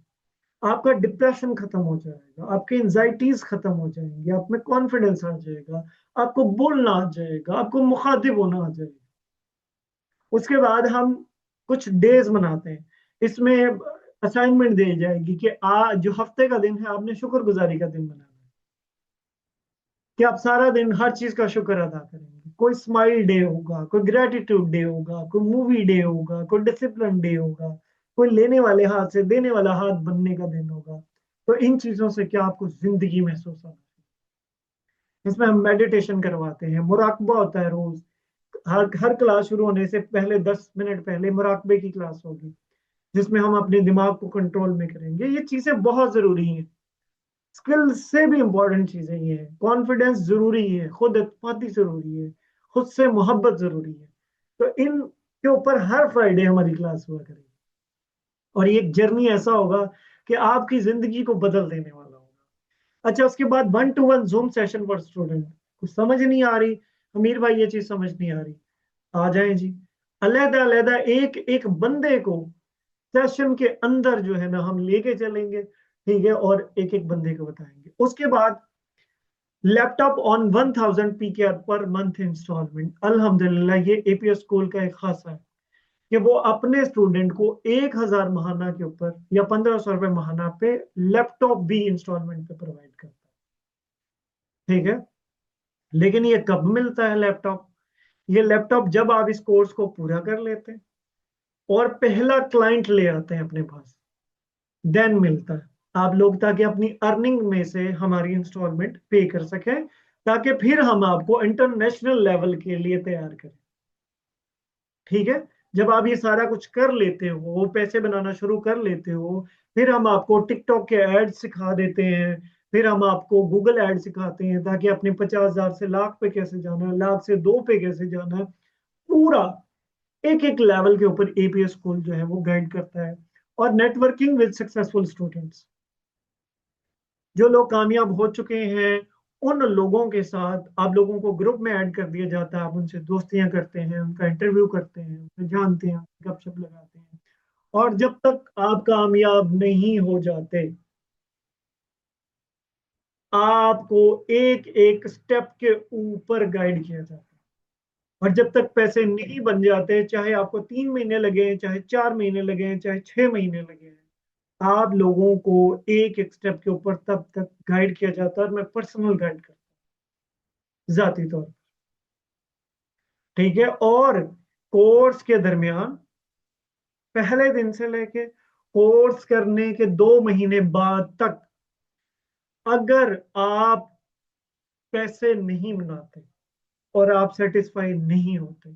आपका डिप्रेशन खत्म हो जाएगा, आपकी एंजाइटीज खत्म हो जाएंगी, आप में कॉन्फिडेंस आ जाएगा, आपको बोलना आ जाएगा, आपको मुखातिब होना आ जाएगा। उसके बाद हम कुछ डेज मनाते हैं। इसमें असाइनमेंट दी जाएगी कि आज जो हफ्ते का दिन है आपने शुक्रगुजारी का दिन मनाना है, कि आप सारा दिन हर चीज का शुक्र अदा करेंगे। कोई स्माइल डे होगा, कोई ग्रेटिट्यूड डे होगा, कोई मूवी डे होगा, कोई डिसिप्लिन डे होगा, कोई लेने वाले हाथ से देने वाला हाथ बनने का दिन होगा। तो इन चीजों से क्या आपको जिंदगी महसूस होना है। इसमें हम मेडिटेशन करवाते हैं, मुराकबा होता है रोज। हर हर क्लास शुरू होने से पहले 10 मिनट पहले मुराकबे की क्लास होगी, जिसमें हम अपने दिमाग को कंट्रोल में करेंगे। ये चीजें बहुत जरूरी हैं। स्किल्स से भी इंपॉर्टेंट चीजें ये है, कॉन्फिडेंस जरूरी है, खुद एतमादी जरूरी है, खुद से मोहब्बत जरूरी है। तो इन के ऊपर हर फ्राइडे हमारी क्लास हुआ करेगी। और ये एक जर्नी ऐसा होगा कि आपकी जिंदगी को बदल देने वाला होगा। अच्छा, उसके बाद 1-to-1 zoom session for student. कुछ समझ नहीं आ रही अमीर भाई, ये चीज समझ नहीं आ रही, आ जाए जी। अलहदा अलहदा एक एक बंदे को सेशन के अंदर जो है ना हम लेके चलेंगे। ठीक है। और एक एक बंदे को बताएंगे। उसके बाद laptop on 1000 PK per month instalment. अल्हम्दुलिल्लाह ये एपीएस स्कूल का एक खासा है कि वो अपने स्टूडेंट को 1000 महाना के ऊपर या 1500 रुपये महाना पे लैपटॉप भी इंस्टॉलमेंट पे प्रोवाइड करता है। ठीक है। लेकिन ये कब मिलता है लैपटॉप? ये लैपटॉप जब आप इस कोर्स को पूरा कर लेते हैं और पहला क्लाइंट ले आते हैं अपने पास, देन मिलता है आप लोग, ताकि अपनी अर्निंग में से हमारी इंस्टॉलमेंट पे कर सकें, ताकि फिर हम आपको इंटरनेशनल लेवल के लिए तैयार करें। ठीक है। जब आप ये सारा कुछ कर लेते हो, पैसे बनाना शुरू कर लेते हो, फिर हम आपको टिकटॉक के एड सिखा देते हैं, फिर हम आपको गूगल एड सिखाते हैं, ताकि अपने 50,000 से लाख पे कैसे जाना है, लाख से 2 पे कैसे जाना है। पूरा एक एक लेवल के ऊपर एपीएस स्कूल जो है वो गाइड करता है। और नेटवर्किंग विद सक्सेसफुल स्टूडेंट्स, जो लोग कामयाब हो चुके हैं उन लोगों के साथ आप लोगों को ग्रुप में ऐड कर दिया जाता है। आप उनसे दोस्तियां करते हैं, उनका इंटरव्यू करते हैं, उन्हें जानते हैं, गपशप लगाते हैं। और जब तक आप कामयाब नहीं हो जाते, आपको एक एक स्टेप के ऊपर गाइड किया जाता है। और जब तक पैसे नहीं बन जाते, चाहे आपको 3 महीने लगे, चाहे 4 महीने लगे, चाहे 6 महीने लगे, आप लोगों को एक एक स्टेप के ऊपर तब तक गाइड किया जाता है। और मैं पर्सनल गाइड करता हूँ जाती तौर पर। ठीक है। और कोर्स के दरमियान पहले दिन से लेके कोर्स करने के 2 महीने बाद तक, अगर आप पैसे नहीं बनाते और आप सेटिस्फाई नहीं होते,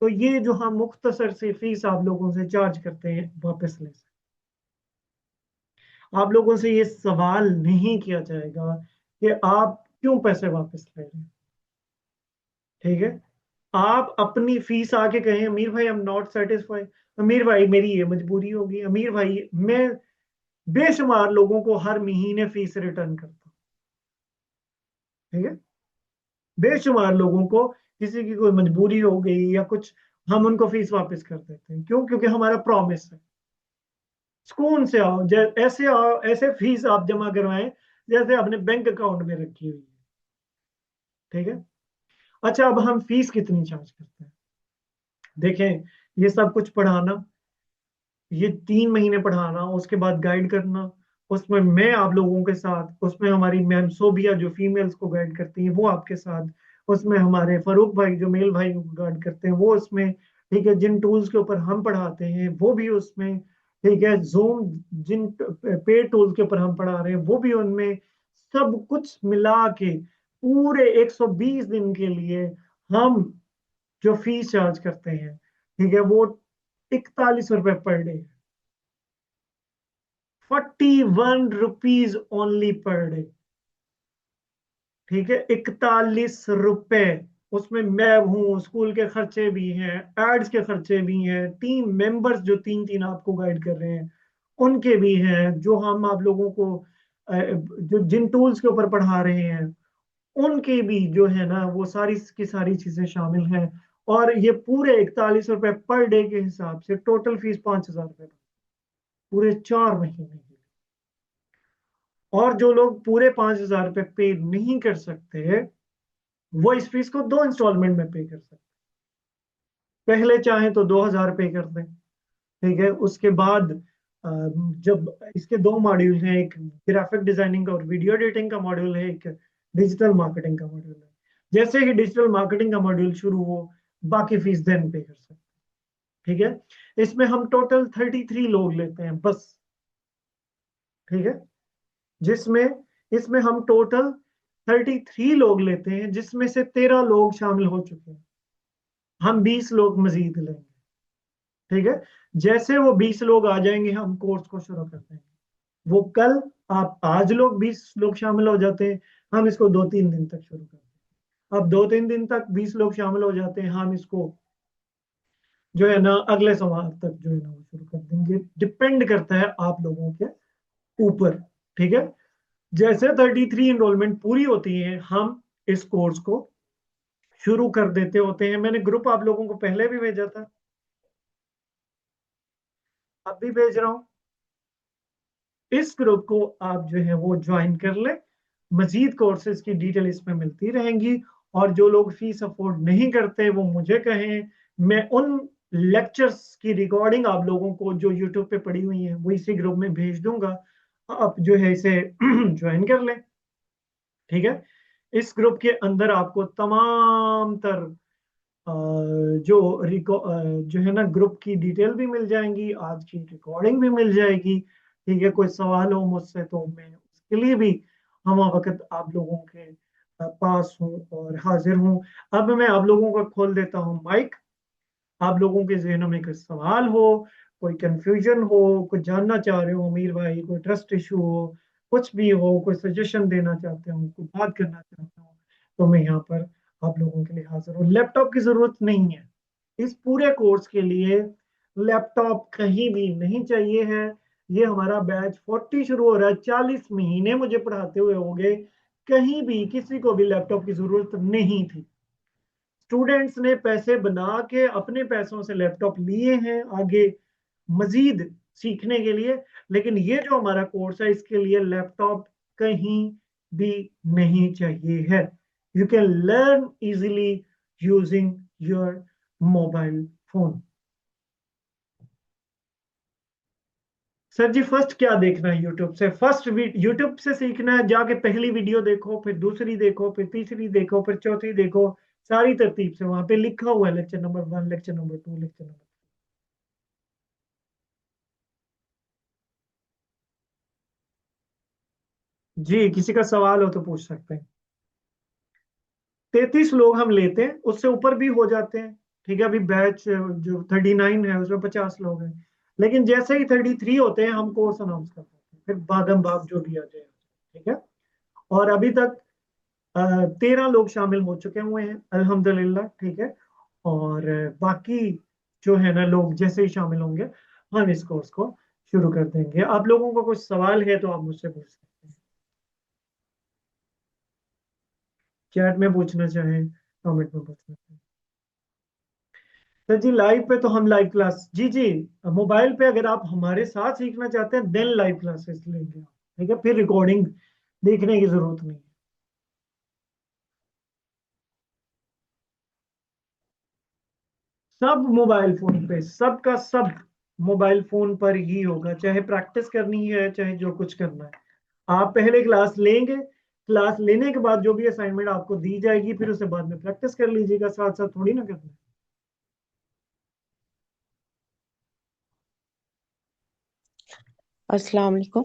तो ये जो हम मुख्तसर सी फीस आप लोगों से चार्ज करते हैं वापस ले सकते। आप लोगों से ये सवाल नहीं किया जाएगा कि आप क्यों पैसे वापस ले रहे हैं। ठीक है। आप अपनी फीस आके कहें अमीर भाई आई एम नॉट सेटिस्फाइड, अमीर भाई मेरी ये मजबूरी होगी, अमीर भाई मैं बेशुमार लोगों को हर महीने फीस रिटर्न करता हूँ। ठीक है। बेशुमार लोगों को किसी की कोई मजबूरी हो गई या कुछ, हम उनको फीस वापस कर देते हैं। क्यों? क्योंकि हमारा प्रॉमिस है। सुकून से आओ, ऐसे फीस आप जमा करवाएं जैसे अपने बैंक अकाउंट में रखी हुई है। ठीक है। अच्छा, अब हम फीस कितनी चार्ज करते हैं? देखें, ये सब कुछ पढ़ाना, ये 3 महीने पढ़ाना, उसके बाद गाइड करना, उसमें मैं आप लोगों के साथ, उसमें हमारी मैम सोबिया जो फीमेल्स को गाइड करती हैं वो आपके साथ, उसमें हमारे फारूक भाई जो मेल भाई को गाइड करते हैं वो उसमें, ठीक है, जिन टूल्स के ऊपर हम पढ़ाते हैं वो भी उसमें, ठीक है, जूम जिन पेड टूल्स के ऊपर हम पढ़ा रहे हैं वो भी उनमें, सब कुछ मिला के पूरे 120 दिन के लिए हम जो फीस चार्ज करते हैं, ठीक है, वो 41 रुपए per day, 41 rupees only per day. ठीक है, 41 रुपए। उसमें मैं हूँ, स्कूल के खर्चे भी हैं, एड्स के खर्चे भी हैं, टीम मेंबर्स जो तीन तीन आपको गाइड कर रहे हैं उनके भी हैं, जो हम आप लोगों को जो जिन टूल्स के ऊपर पढ़ा रहे हैं उनके भी जो है ना, वो सारी की सारी चीजें शामिल हैं। और ये पूरे 41 रुपए पर डे के हिसाब से टोटल फीस 5,000 रुपए पूरे 4 महीने की। और जो लोग पूरे 5,000 रुपये पे नहीं कर सकते, वो इस फीस को 2 इंस्टॉलमेंट में पे कर सकते। पहले चाहे तो 2,000 पे कर दें, ठीक है, उसके बाद जब इसके दो मॉड्यूल हैं, एक ग्राफिक डिजाइनिंग का और वीडियो एडिटिंग का मॉड्यूल है, एक डिजिटल मार्केटिंग का मॉड्यूल है। जैसे ही डिजिटल मार्केटिंग का मॉड्यूल शुरू हो, बाकी फीस देन पे कर सकते। ठीक है, इसमें हम टोटल 33 लोग लेते हैं बस। ठीक है, जिसमें इसमें हम टोटल 33 लोग लेते हैं, जिसमें से 13 लोग शामिल हो चुके हैं। हम 20 लोग मजीद लेंगे। ठीक है, जैसे वो 20 लोग आ जाएंगे हम कोर्स को शुरू कर देंगे। वो कल, आप आज लोग 20 लोग शामिल हो जाते हैं, हम इसको 2-3 दिन तक शुरू करते हैं। अब 2-3 दिन तक 20 लोग शामिल हो जाते हैं, हम इसको जो है ना अगले सोमवार तक जो है ना वो शुरू कर देंगे। डिपेंड करता है आप लोगों के ऊपर। ठीक है, जैसे 33 इनरोलमेंट पूरी होती है हम इस कोर्स को शुरू कर देते होते हैं। मैंने ग्रुप आप लोगों को पहले भी भेजा था, अब भी भेज रहा हूं। इस ग्रुप को आप जो है वो ज्वाइन कर ले। मजीद कोर्सेज की डिटेल इसमें मिलती रहेंगी। और जो लोग फीस अफोर्ड नहीं करते वो मुझे कहें, मैं उन लेक्चर्स की रिकॉर्डिंग आप लोगों को जो यूट्यूब पे पड़ी हुई है वो इसी ग्रुप में भेज दूंगा। आप जो है इसे ज्वाइन कर लें। ठीक है, इस ग्रुप के अंदर आपको तमाम तर अ, जो है ना ग्रुप की डिटेल भी मिल जाएंगी, आज की रिकॉर्डिंग भी मिल जाएगी। ठीक है, कोई सवाल हो मुझसे तो मैं उसके लिए भी हम वक्त आप लोगों के पास हूँ और हाजिर हूँ। अब मैं आप लोगों का खोल देता हूँ माइक। आप लोगों के जहनों में कोई सवाल हो, कोई कंफ्यूजन हो, कुछ जानना चाह रहे हो अमीर भाई, कोई ट्रस्ट इशू हो, कुछ भी हो, कोई सजेशन देना चाहते हो, कोई बात करना चाहते हो, तो मैं यहाँ पर आप लोगों के लिए हाजिर हूँ। लैपटॉप की जरूरत नहीं है इस पूरे कोर्स के लिए। लैपटॉप कहीं भी नहीं चाहिए है। ये हमारा बैच 40 शुरू हो रहा है, 40 महीने मुझे पढ़ाते हुए हो गए, कहीं भी किसी को भी लैपटॉप की जरूरत नहीं थी। स्टूडेंट्स ने पैसे बना के अपने पैसों से लैपटॉप लिए हैं आगे मजीद सीखने के लिए। लेकिन ये जो हमारा कोर्स है इसके लिए लैपटॉप कहीं भी नहीं चाहिए है। You can learn easily using your mobile phone. Sir ji, first क्या देखना है यूट्यूब से? फर्स्ट यूट्यूब से सीखना है, जाके पहली वीडियो देखो, फिर दूसरी देखो, फिर तीसरी देखो, फिर चौथी देखो, सारी तरतीब से वहां पे लिखा हुआ है lecture number 1, lecture number 2, lecture number. जी, किसी का सवाल हो तो पूछ सकते हैं। 33 लोग हम लेते हैं, उससे ऊपर भी हो जाते हैं। ठीक है, अभी बैच जो 39 है उसमें 50 लोग हैं। लेकिन जैसे ही 33 होते हैं हम कोर्स अनाउंस कर देते हैं, फिर भागम भाग जो भी आ जाए। ठीक है, और अभी तक 13 लोग शामिल हो चुके हुए हैं अल्हम्दुलिल्लाह। ठीक है, और बाकी जो है ना लोग जैसे ही शामिल होंगे हम इस कोर्स को शुरू कर देंगे। आप लोगों को कुछ सवाल है तो आप मुझसे पूछ सकते हैं, चैट में पूछना चाहें, कमेंट में पूछना चाहें। सर जी, लाइव पे तो हम लाइव क्लास, जी जी, मोबाइल पे अगर आप हमारे साथ सीखना चाहते हैं देन लाइव क्लासेस लेंगे आप। ठीक है, फिर रिकॉर्डिंग देखने की जरूरत नहीं है। सब मोबाइल फोन पे, सबका सब मोबाइल फोन पर ही होगा, चाहे प्रैक्टिस करनी है चाहे जो कुछ करना है। आप पहले क्लास लेंगे, क्लास लेने के बाद जो भी असाइनमेंट आपको दी जाएगी फिर उसे बाद में प्रैक्टिस कर लीजिएगा, साथ साथ थोड़ी ना करना है। अस्सलाम वालेकुम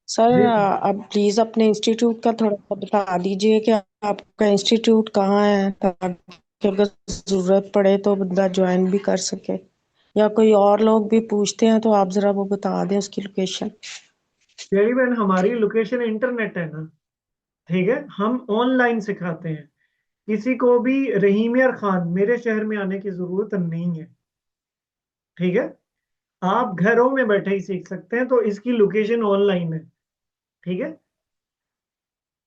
सर। जी आप प्लीज़ अपने इंस्टीट्यूट का थोड़ा सा बता दीजिए कि आपका इंस्टीट्यूट कहाँ है, ताकि अगर ज़रूरत पड़े तो बंदा ज्वाइन भी कर सके, या कोई और लोग भी पूछते हैं तो आप ज़रा वो बता दें उसकी लोकेशन। यही बहन, हमारी लोकेशन इंटरनेट है ना, ठीक है, हम ऑनलाइन सिखाते हैं। किसी को भी रहीम यार खान मेरे शहर में आने की जरूरत नहीं है, ठीक है। आप घरों में बैठे ही सीख सकते हैं, तो इसकी लोकेशन ऑनलाइन है, ठीक है।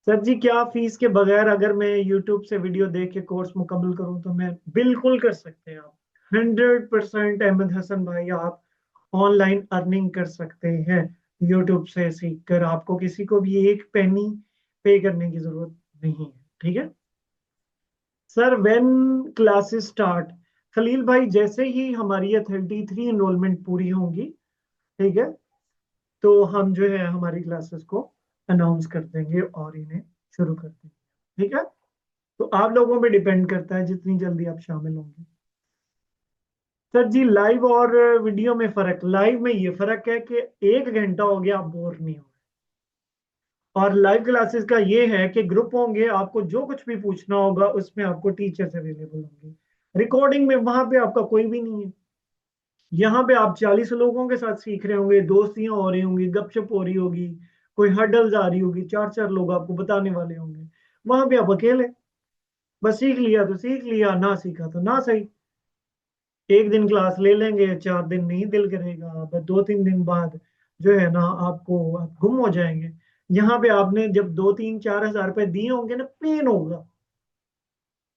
सर जी, क्या फीस के बगैर अगर मैं यूट्यूब से वीडियो देख के कोर्स मुकम्मल करूं तो मैं बिल्कुल कर सकते हैं आप। 100% अहमद हसन भाई, आप ऑनलाइन अर्निंग कर सकते हैं यूट्यूब से सीख कर। आपको किसी को भी एक पेनी पे करने की जरूरत नहीं है, ठीक है। Sir when classes start, Khalil भाई, जैसे ही हमारी ये 33 इनरोलमेंट पूरी होंगी, ठीक है, तो हम जो है हमारी क्लासेस को अनाउंस कर देंगे और इन्हें शुरू कर देंगे, ठीक है। तो आप लोगों पे डिपेंड करता है जितनी जल्दी आप शामिल होंगे। सर जी, लाइव और वीडियो में फर्क, लाइव में ये फर्क है कि 1 घंटा हो गया आप बोर नहीं हो रहे, और लाइव क्लासेस का ये है कि ग्रुप होंगे, आपको जो कुछ भी पूछना होगा उसमें आपको टीचर्स अवेलेबल होंगे। रिकॉर्डिंग में वहां पे आपका कोई भी नहीं है। यहाँ पे आप 40 लोगों के साथ सीख रहे होंगे, दोस्तियां हो रही होंगी, गपशप हो रही होगी, कोई हर्डल्स आ रही होगी, चार चार लोग आपको बताने वाले होंगे। वहां पे आप अकेले, बस सीख लिया तो सीख लिया, ना सीखा तो ना सही। एक दिन क्लास ले लेंगे, 4 दिन नहीं दिल करेगा, बस 2-3 दिन बाद जो है ना आपको, आप गुम हो जाएंगे। यहाँ पे आपने जब 2-3-4 हज़ार रुपए दिए होंगे ना, पेन होगा,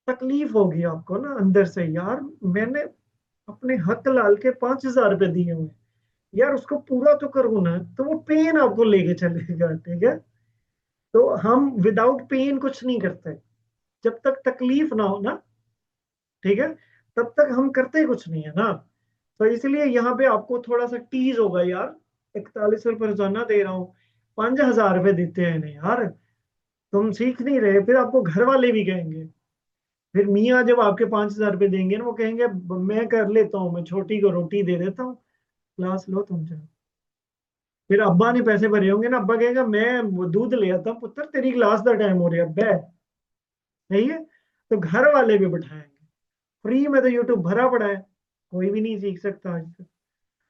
तकलीफ होगी आपको ना अंदर से, यार मैंने अपने हक लाल के 5 हज़ार रुपए दिए हुए, यार उसको पूरा तो करो ना, तो वो पेन आपको लेके चलेगा, ठीक है। तो हम विदाउट पेन कुछ नहीं करते, जब तक तकलीफ ना हो ना, ठीक है, तब तक हम करते कुछ नहीं है ना। तो इसलिए यहाँ पे आपको थोड़ा सा टीज होगा यार, 41 रुपये रोजाना दे रहा हूँ, 5 हज़ार रुपये देते हैं नहीं यार, तुम सीख नहीं रहे, फिर आपको घर वाले भी कहेंगे। फिर मियाँ जब आपके 5 हज़ार रुपये देंगे ना, वो कहेंगे मैं कर लेता हूँ, मैं छोटी को रोटी दे देता हूँ, क्लास लो तुम जाओ। फिर अब्बा ने पैसे भरे होंगे ना, अब्बा कहेगा मैं वो दूध ले आता हूँ पुत्र, तेरी क्लास का टाइम हो रहा है बैठ, सही है। तो घर वाले भी बिठाएंगे। फ्री में तो यूट्यूब भरा पड़ा है, कोई भी नहीं सीख सकता आज तक,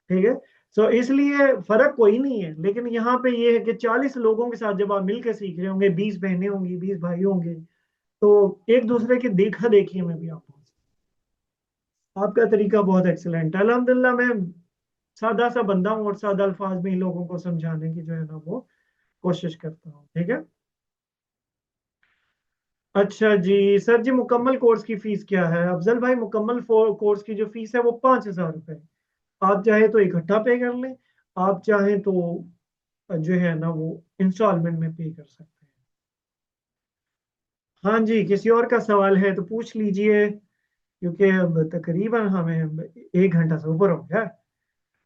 ठीक है। सो इसलिए फर्क कोई नहीं है, लेकिन यहाँ पे ये है कि 40 लोगों के साथ जब आप मिलकर सीख रहे होंगे, 20 बहनें होंगी, 20 भाई होंगे, तो एक दूसरे की देखा देखी में भी आप पहुंच सकते हैं। आपका तरीका बहुत एक्सीलेंट है अल्हम्दुलिल्लाह। मैं सादा सा बंदा हूँ और सादा अल्फाज में ही लोगों को समझाने की जो है ना वो कोशिश करता हूँ, ठीक है। अच्छा जी, सर जी मुकम्मल कोर्स की फीस क्या है? अफजल भाई, मुकम्मल कोर्स की जो फीस है वो 5 हज़ार रुपये। आप चाहे तो इकट्ठा पे कर लें, आप चाहें तो जो है ना वो इंस्टॉलमेंट में पे कर सकते हैं। हाँ जी, किसी और का सवाल है तो पूछ लीजिए, क्योंकि अब तकरीबन हमें 1 घंटा से ऊपर हो गया है।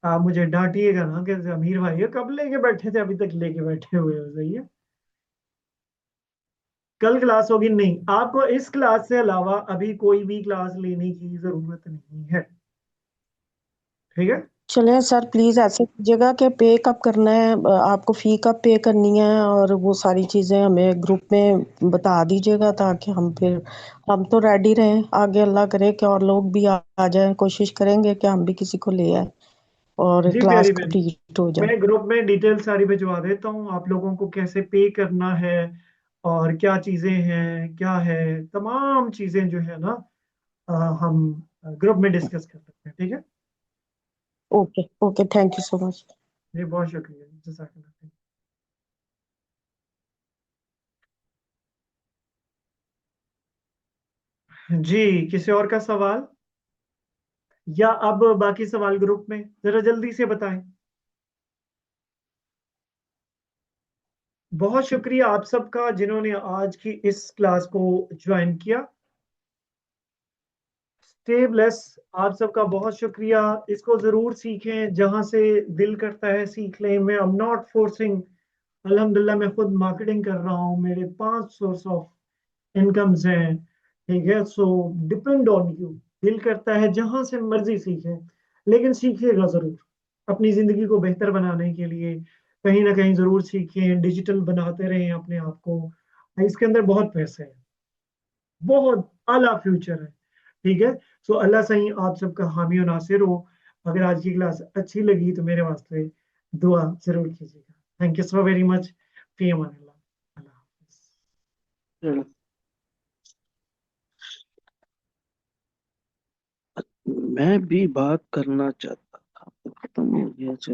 आप मुझे डांटिएगा ना कि अमीर भाई ये कब लेके बैठे थे, अभी तक लेके बैठे हुए हो, सही है। कल क्लास होगी? नहीं, आपको इस क्लास से अलावा अभी कोई भी क्लास लेने की जरूरत नहीं है, ठीक है। चलें सर, प्लीज़ ऐसे कीजिएगा कि पे कब करना है, आपको फ़ी कब पे करनी है, और वो सारी चीज़ें हमें ग्रुप में बता दीजिएगा, ताकि हम तो रेडी रहें। आगे अल्लाह करे कि और लोग भी आ जाएं, कोशिश करेंगे कि हम भी किसी को ले आए और जी क्लास प्यारी बहन, कंप्लीट हो जाए। मैं ग्रुप में डिटेल सारी भिजवा देता हूँ आप लोगों को, कैसे पे करना है और क्या चीजें हैं, क्या है, तमाम चीजें जो है ना हम ग्रुप में डिस्कस कर सकते हैं, ठीक है। Okay okay, thank you so much. जी बहुत शुक्रिया, जज़ाकल्लाह। जी, किसी और का सवाल, या अब बाकी सवाल ग्रुप में जरा जल्दी से बताएं। बहुत शुक्रिया आप सबका जिन्होंने आज की इस क्लास को ज्वाइन किया। Stay bless. आप सबका बहुत शुक्रिया। इसको जरूर सीखें, जहां से दिल करता है सीख लें। मैं आई एम नॉट फोर्सिंग। अल्हम्दुलिल्लाह मैं खुद मार्केटिंग कर रहा हूँ, मेरे 5 सोर्स ऑफ इनकम्स हैं। ठीक है, सो डिपेंड ऑन यू। दिल करता है जहां से मर्जी सीखें, लेकिन सीखिएगा जरूर। अपनी जिंदगी को बेहतर बनाने के लिए कहीं ना कहीं जरूर सीखें। डिजिटल बनाते रहें अपने आप को। इसके अंदर बहुत पैसे हैं, बहुत आला फ्यूचर है। ठीक है। सो अल्लाह सही आप सबका हामी और नासिर हो। अगर आज की क्लास अच्छी लगी तो मेरे वास्ते दुआ जरूर कीजिएगा। Thank you so very much. फी अमान अल्लाह। अल्लाह हाफिज़। चलो, मैं भी बात करना चाहता था, खत्म हो गया। चलो।